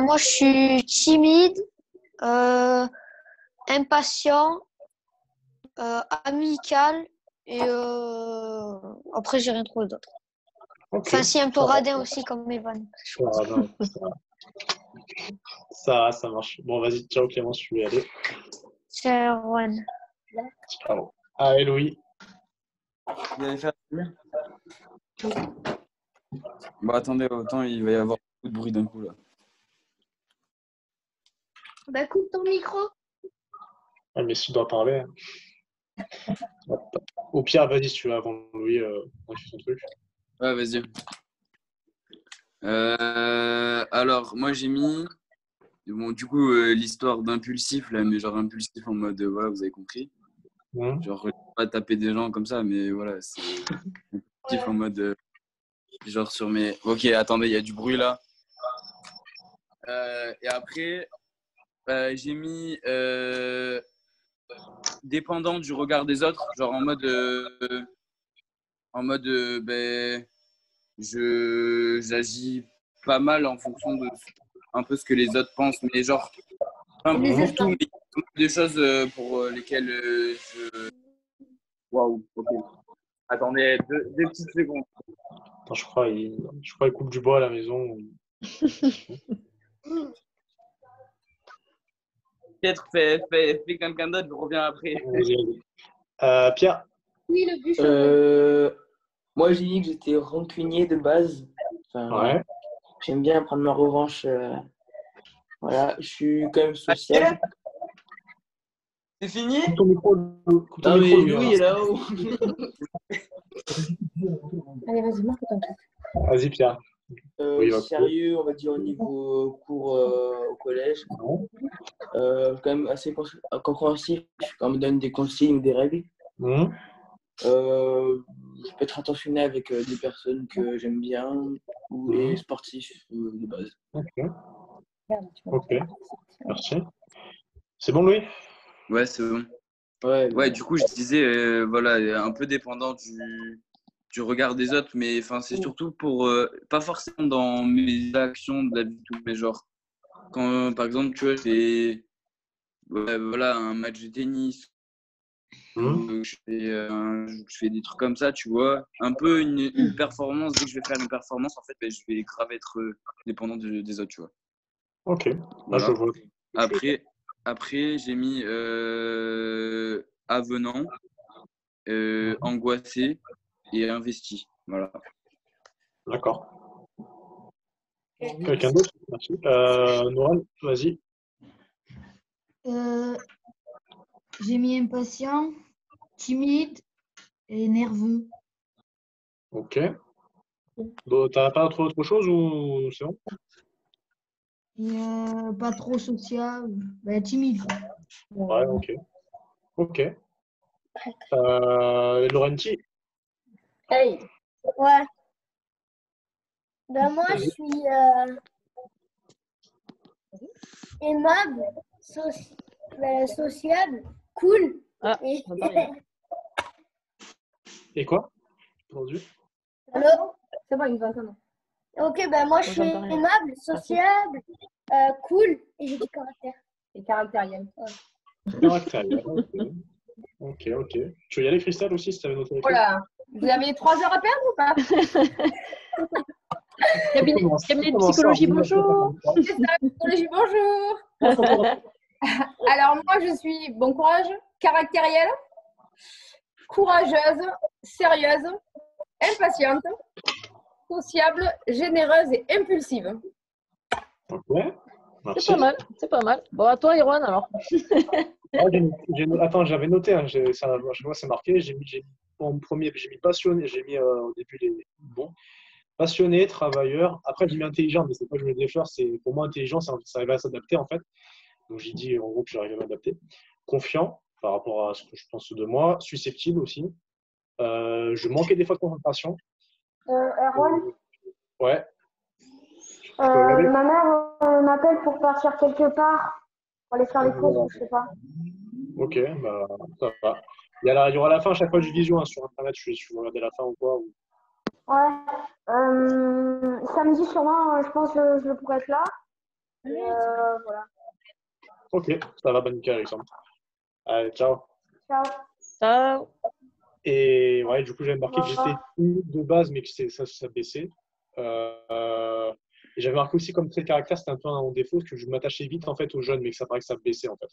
moi je suis timide, impatient, amical et après j'ai rien trouvé d'autre. Ok. Enfin, si un peu radin aussi comme Evan. Ça marche. Bon, vas-y, ciao Clément, si tu veux y aller. C'est Rowan. Ciao. Allez, Louis. Vous allez faire Bon, attendez, autant il va y avoir beaucoup de bruit d'un coup là. Coupe ton micro. Ah, mais si tu dois parler. Au pire, vas-y, si tu veux, avant Louis, on fait son truc. Ouais, vas-y. Alors, moi j'ai mis. Bon, du coup, l'histoire d'impulsif, là, mais genre impulsif en mode, voilà, vous avez compris. Genre, pas taper des gens comme ça, mais voilà, c'est impulsif en mode, genre sur mes. Ok, attendez, il y a du bruit là. Et après, j'ai mis dépendant du regard des autres, genre en mode, j'agis pas mal en fonction de un peu ce que les autres pensent, mais genre, pour tout, mais des choses pour lesquelles je. Waouh, ok. Attendez, deux petites secondes. Attends, je crois qu'il coupe du bois à la maison. Peut-être fais quelqu'un d'autre, je reviens après. Vas-y. Pierre. Oui, le bûcheron. Moi, j'ai dit que j'étais rancunier de base. Enfin, voilà. J'aime bien prendre ma revanche. Voilà, je suis quand même social. C'est fini? Coupe ton micro. Non, mais Louis est là-haut. Allez, vas-y, marque ton truc. Vas-y, Pierre. Sérieux, on va dire au niveau cours au collège. Quand même assez compréhensif quand on me donne des consignes, des règles. Je peux être attentionné avec des personnes que j'aime bien ou les sportifs de base. Ok. Merci. C'est bon, Louis? Ouais, c'est bon. Ouais, du coup, je disais, voilà, un peu dépendant du regard des autres, mais c'est surtout pour, pas forcément dans mes actions de la vie de tous mes genres. Quand, par exemple, tu vois, j'ai voilà, un match de tennis, ou je fais des trucs comme ça, tu vois, un peu une performance, dès que je vais faire une performance, en fait, je vais grave être dépendant des autres, tu vois. Ok, voilà. Je vois. Après j'ai mis avenant, angoissé et investi. Voilà. D'accord. Quelqu'un d'autre? Merci. Noël, vas-y. J'ai mis impatient, timide et nerveux. Ok. T'as pas trouvé autre chose ou c'est bon? Et pas trop sociable, timide. Ouais, ok. Ok. Laurenti? Hey. Ouais. Moi, je suis aimable, sociable, cool. Et quoi? Entendu? Allô? C'est bon, il va comment? Ok, ben moi je Moi, suis j'entends rien. aimable, sociable, cool et j'ai du caractère. Et caractériel. Caractériel, ok. Tu veux y aller, Christelle, aussi, si tu avais noté les choses? Voilà. Vous avez 3 heures à perdre ou pas? Cabinet de psychologie, bonjour. C'est ça, psychologie, bonjour. Alors moi, je suis, bon courage, caractérielle, courageuse, sérieuse, impatiente, sociable, généreuse et impulsive. Ok, C'est pas mal, c'est pas mal. Bon, à toi, Erwan, alors. Attends, j'avais noté, hein, je vois c'est marqué, j'ai mis en premier, j'ai mis passionné, j'ai mis au début les bons. Passionné, travailleur, après j'ai mis intelligent, mais c'est pas que je mets des fleurs, c'est pour moi intelligent, ça arrive à s'adapter en fait. Donc j'ai dit en gros que j'arrivais à m'adapter. Confiant par rapport à ce que je pense de moi, susceptible aussi. Je manquais des fois de concentration. Erwan, Ouais. ma mère m'appelle pour partir quelque part, pour aller faire les courses, ou je sais pas. Ok, bah ça va. Il y aura la fin à chaque fois du visio hein, sur internet, je vais regarder la fin ou quoi. Ouais. Samedi sûrement, je pense que je pourrais être là. Voilà. Ok, ça va, bah nickel Alexandre. Allez, ciao. Ciao. Ciao. Et ouais, du coup j'avais marqué que j'étais timide de base, mais que ça baissait. Et j'avais marqué aussi comme trait de caractère, c'était un peu un défaut, que je m'attachais vite en fait aux jeunes, mais que ça paraît que ça baissait en fait.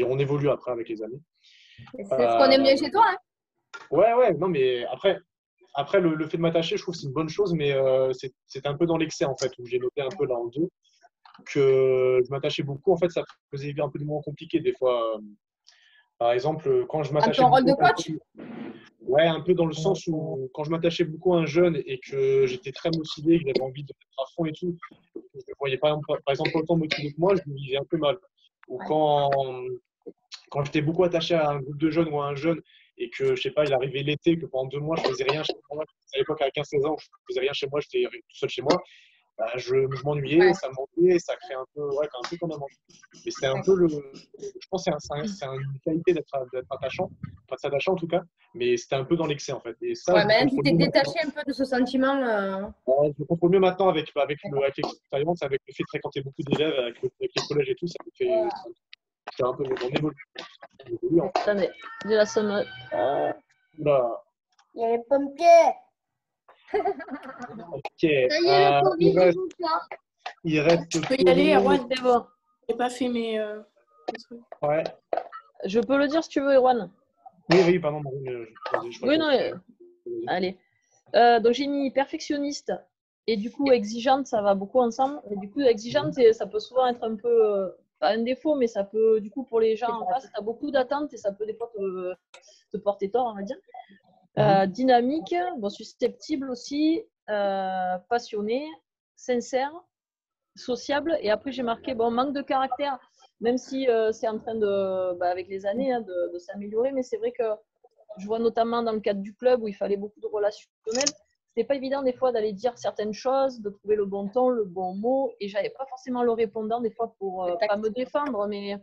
On évolue après avec les années. C'est ce qu'on aime bien chez toi, hein? Ouais, non, mais après le fait de m'attacher, je trouve que c'est une bonne chose, mais c'est un peu dans l'excès en fait, où j'ai noté un peu là en deux, que je m'attachais beaucoup, en fait, ça faisait vivre un peu des moments compliqués des fois. Par exemple, quand je m'attachais. Un rôle de coach? Ouais, un peu dans le sens où quand je m'attachais beaucoup à un jeune et que j'étais très motivé, que j'avais envie de mettre à fond et tout, je ne voyais par exemple pas autant motivé que moi, je me vivais un peu mal. Ou quand j'étais beaucoup attaché à un groupe de jeunes ou à un jeune et que, je sais pas, il arrivait l'été, que pendant 2 mois, je faisais rien chez moi. À l'époque, à 15-16 ans, je faisais rien chez moi, j'étais tout seul chez moi. Bah, je m'ennuyais, ça me manquait, ça crée un peu, ouais, un peu comme un manque. Mais c'est un peu je pense que c'est une qualité d'être attachant, pas de s'attacher en tout cas, mais c'était un peu dans l'excès en fait. Et ça, Ouais, je mais le tu contrôle t'es mieux détaché maintenant. un peu de ce sentiment. Ouais, je le contrôle mieux maintenant avec l'expérience, avec le fait de fréquenter beaucoup d'élèves, avec les collèges et tout, ça me fait un peu, on évolue. Attendez, j'ai la sonnerie. Oula. Il y a les pompiers. Ok. Ça y est, le Covid, il reste. Tu peux y aller, Erwan. C'est bon. J'ai pas fait mes trucs. Ouais. Je peux le dire si tu veux, Erwan. Oui, pardon, Marine. Oui, non. Allez. Donc j'ai mis perfectionniste et du coup exigeante, ça va beaucoup ensemble. Et du coup, exigeante, ça peut souvent être un peu, pas un défaut, mais ça peut, du coup, pour les gens en face, tu as beaucoup d'attentes et ça peut des fois te porter tort, on va dire. Dynamique, bon, susceptible aussi, passionné, sincère, sociable. Et après, j'ai marqué manque de caractère, même si c'est en train de, avec les années, hein, de s'améliorer. Mais c'est vrai que je vois notamment dans le cadre du club où il fallait beaucoup de relationnel. C'était pas évident des fois d'aller dire certaines choses, de trouver le bon ton, le bon mot. Et j'avais pas forcément le répondant des fois pour pas me défendre, mais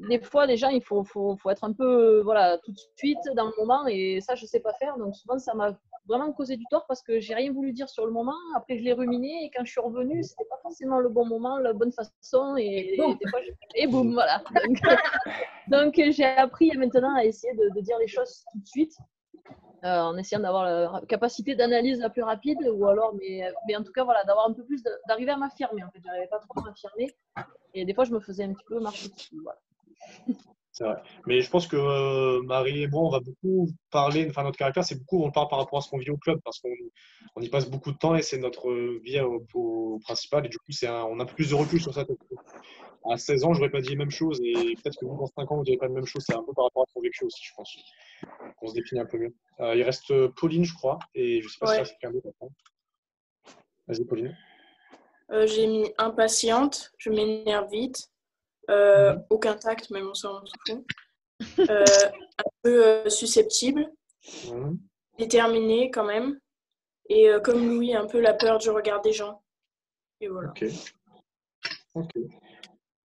des fois, les gens, il faut être un peu tout de suite dans le moment et ça, je sais pas faire. Donc souvent, ça m'a vraiment causé du tort parce que j'ai rien voulu dire sur le moment. Après, je l'ai ruminé et quand je suis revenue, c'était pas forcément le bon moment, la bonne façon et des fois, boum, voilà. Donc j'ai appris maintenant à essayer de dire les choses tout de suite. En essayant d'avoir la capacité d'analyse la plus rapide ou alors, mais en tout cas, d'avoir un peu plus, d'arriver à m'affirmer. En fait, j'arrivais pas trop à m'affirmer et des fois, je me faisais un petit peu marcher dessus. Voilà. C'est vrai. Mais je pense que Marie et moi, on va beaucoup parler, enfin notre caractère, c'est beaucoup, on parle par rapport à ce qu'on vit au club parce qu'on y passe beaucoup de temps et c'est notre vie au principal et du coup, on a un peu plus de recul sur ça. À 16 ans, j'aurais pas dit les mêmes choses et peut-être que vous, dans 5 ans, vous n'avez pas les mêmes choses. C'est un peu par rapport à ce qu'on vécu aussi, je pense. Qu'on se définit un peu mieux. Il reste Pauline, je crois, et je sais pas si il reste quelqu'un d'autre. Vas-y, Pauline. J'ai mis impatiente, je m'énerve vite. Aucun tact, même on s'en fout. Un peu susceptible, déterminé quand même. Et comme Louis, un peu la peur du regard des gens. Et voilà. Ok.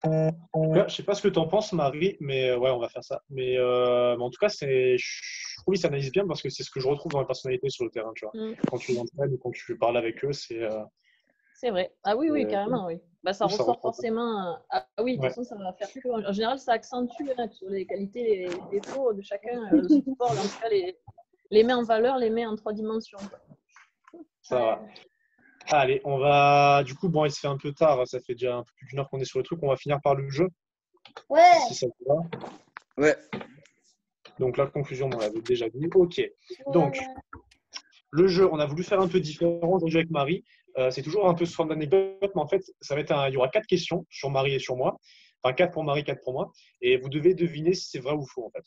Là, je sais pas ce que tu en penses, Marie, mais ouais, on va faire ça. Mais en tout cas, je trouve qu'ils s'analysent bien parce que c'est ce que je retrouve dans la personnalité sur le terrain, tu vois. Quand tu les entraînes ou quand tu parles avec eux, c'est vrai. Ah oui, carrément, oui. Bah, ça ressort forcément. Ah oui, de toute façon, ça va faire que. En général, ça accentue les qualités, les défauts de chacun. Le sport, en tout cas, les met en valeur, les met en 3 dimensions. Ça va. Allez, on va. Du coup, bon, il se fait un peu tard, ça fait déjà un peu plus d'1 heure qu'on est sur le truc. On va finir par le jeu. Ouais. Si ça te va. Ouais. Donc, la conclusion, on l'avait déjà dit. Ok. Donc, le jeu, on a voulu faire un peu différent aujourd'hui avec Marie. C'est toujours un peu sous forme d'anecdote, mais en fait, il y aura 4 questions sur Marie et sur moi. Enfin, 4 pour Marie, 4 pour moi. Et vous devez deviner si c'est vrai ou faux, en fait.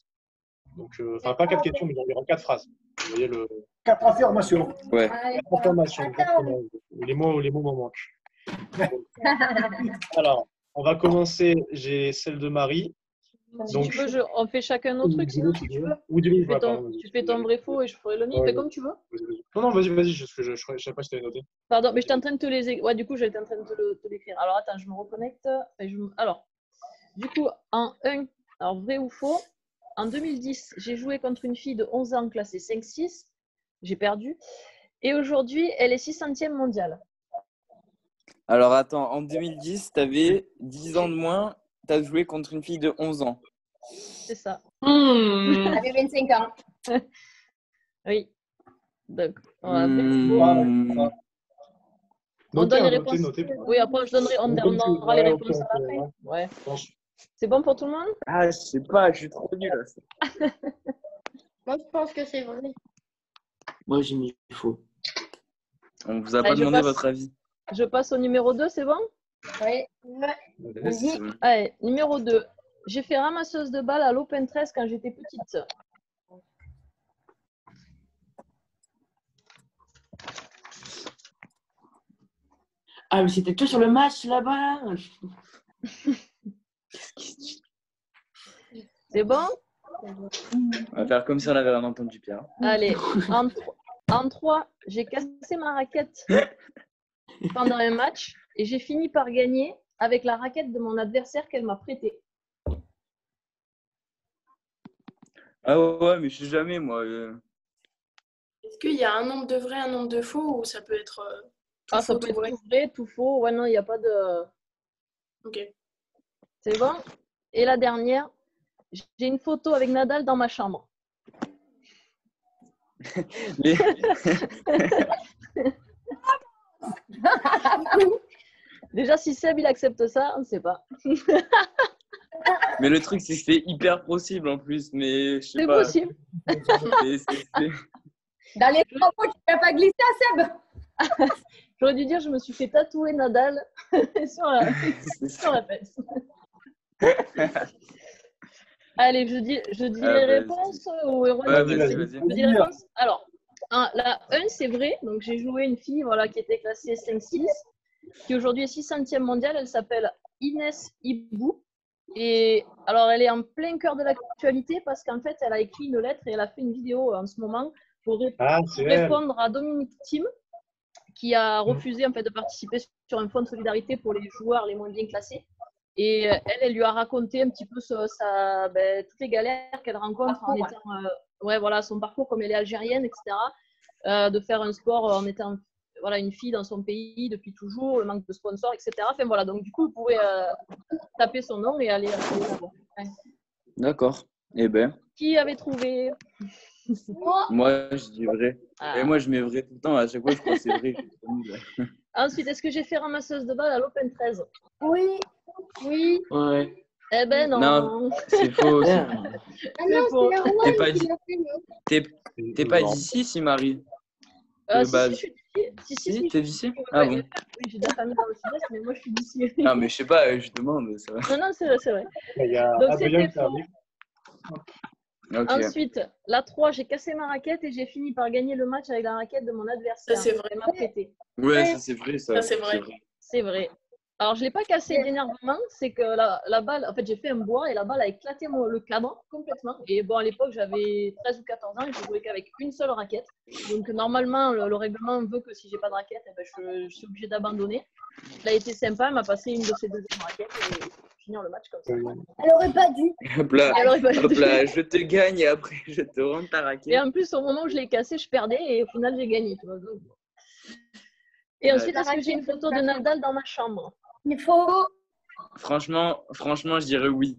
Donc, pas 4 questions, mais il y aura 4 phrases. Vous voyez le. 4 affirmations. Ouais. 4 affirmations, exactement. Les mots m'en manquent. Alors, on va commencer. J'ai celle de Marie. Si tu veux, on fait chacun notre truc, sinon si tu veux. Tu fais ton vrai faux et je ferai le mien. Fais comme tu veux. Non, vas-y, je sais pas si tu avais noté. Pardon, mais j'étais en train de te les. Ouais, du coup, j'étais en train de te l'écrire. Alors, attends, je me reconnecte. Alors, du coup, alors vrai ou faux, en 2010, j'ai joué contre une fille de 11 ans classée 5-6. J'ai perdu. Et aujourd'hui, elle est 600e mondiale. Alors, attends, en 2010, tu avais 10 ans de moins. Tu as joué contre une fille de 11 ans. C'est ça. Elle avait 25 ans. Oui. Donc, Notez, donne les réponses. Oui, après, on donnera les réponses à la fin. Ouais. C'est bon pour tout le monde? Ah, je sais pas, je suis trop nul à ça. Moi, je pense que c'est vrai. Moi, j'ai mis faux. On vous a pas demandé votre avis. Je passe au numéro 2, c'est bon? Oui. Vas-y. Allez, numéro 2. J'ai fait ramasseuse de balles à l'Open 13 quand j'étais petite. Ah, mais c'était tout sur le match là-bas. C'est bon? On va faire comme si on avait rien entendu, Pierre. Allez, en 3, j'ai cassé ma raquette pendant un match et j'ai fini par gagner avec la raquette de mon adversaire qu'elle m'a prêtée. Ah ouais, mais je sais jamais, moi. Est-ce qu'il y a un nombre de vrais, un nombre de faux ou ça peut être tout ça faux, peut tout être vrai? tout vrai, tout faux. Ouais, non, il n'y a pas de... Ok. C'est bon? Et la dernière, j'ai une photo avec Nadal dans ma chambre. Mais... Déjà, si Seb il accepte ça, on ne sait pas. Mais le truc, c'est que c'est hyper possible en plus. Mais je sais c'est pas. Possible. Dans les propos, tu n'as pas glissé à Seb. J'aurais dû dire, je me suis fait tatouer Nadal sur la fesse. Allez, je dis les réponses ou vas-y. Alors, la 1, c'est vrai. Donc, j'ai joué une fille qui était classée 5-6, qui aujourd'hui est 600e mondiale. Elle s'appelle Inès Ibou. Et alors, elle est en plein cœur de l'actualité parce qu'en fait, elle a écrit une lettre et elle a fait une vidéo en ce moment pour répondre à Dominique Thiem, qui a refusé en fait de participer sur un fonds de solidarité pour les joueurs les moins bien classés. Et elle lui a raconté un petit peu toutes les galères qu'elle rencontre en étant, son parcours comme elle est algérienne, etc. De faire un sport en étant une fille dans son pays depuis toujours, le manque de sponsors, etc. Enfin voilà, donc du coup, vous pouvez taper son nom et aller là-bas. Ouais. D'accord. Eh ben. Qui avait trouvé? Moi, je dis vrai. Et moi, je mets vrai tout le temps. À chaque fois, je crois que c'est vrai. Ensuite, est-ce que j'ai fait ramasseuse de balles à l'Open 13? Oui. Oui. Ouais. Eh ben non. Non, c'est faux. T'es pas d'ici, si Marie? Si, je suis d'ici. Si, t'es d'ici? Ah bon? Oui, j'ai de la famille dans le sud-est, mais moi, je suis d'ici. Non, mais je sais pas, je demande. Ça va. Non, c'est vrai. Donc, c'était faux. Okay. Ensuite, la 3, j'ai cassé ma raquette et j'ai fini par gagner le match avec la raquette de mon adversaire. Ça, c'est vrai. Elle m'a prêté. Ouais, ça, c'est vrai. Ça, c'est vrai. C'est vrai. Alors, je ne l'ai pas cassé d'énervement, c'est que la balle, en fait, j'ai fait un bois et la balle a éclaté le cadre complètement. Et bon, à l'époque, j'avais 13 ou 14 ans et je jouais qu'avec une seule raquette. Donc, normalement, le règlement veut que si j'ai pas de raquette, eh ben, je suis obligée d'abandonner. Il a été sympa, elle m'a passé une de ses deuxièmes raquettes et finir le match comme ça. Elle aurait pas dû. Hop là, Elle aurait pas dû. hop là, je te gagne et après je te rends ta raquette. Et en plus, au moment où je l'ai cassé, je perdais et au final, j'ai gagné. Tu vois, donc. Et ensuite, est-ce que j'ai une photo de Nadal dans ma chambre? Il faut. Franchement, je dirais oui.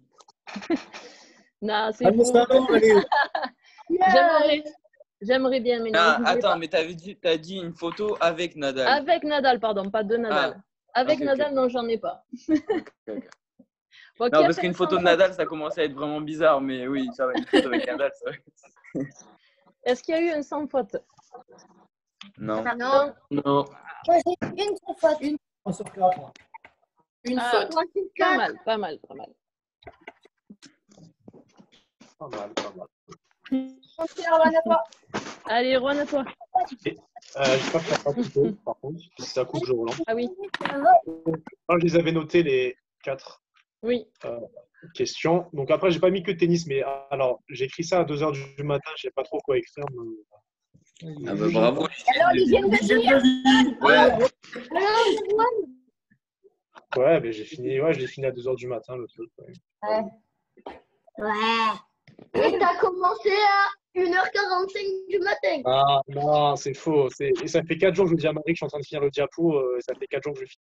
Non, c'est Allez, faux. Stalin, allez. J'aimerais bien, mais non. Ah, je voulais attends, pas. mais t'as dit une photo avec Nadal. Avec Nadal, pardon, pas de Nadal. Avec ok, Nadal, ok. non, j'en ai pas. Ok. Bon, Non, parce qu'une photo de Nadal, ça commence à être vraiment bizarre, mais oui, ça va, une photo avec Nadal, ça va. Est-ce qu'il y a eu un sans faute? Non. Non. Non. Moi, j'ai une seule faute. Une 1 sur 4. Une Ah, faute. Pas mal, pas mal, pas mal. Pas mal, pas mal. Allez, Rouen, à toi. J'ai pas fait la photo, par contre, si ça coupe, je relance. Ah oui. Je les avais notés les 4 Oui. questions. Donc après, j'ai pas mis que tennis, mais alors j'ai écrit ça à 2h du matin, je sais pas trop quoi écrire. Mais... Ah bah bravo. Alors, l'hygiène de vie. Ouais. Ouais, mais j'ai fini, je l'ai fini à 2h du matin, le truc. Ouais. Et t'as commencé à 1h45 du matin. Ah non, c'est faux. Et ça fait 4 jours que je dis à Marie que je suis en train de finir le diapo. Ça fait 4 jours que je finis.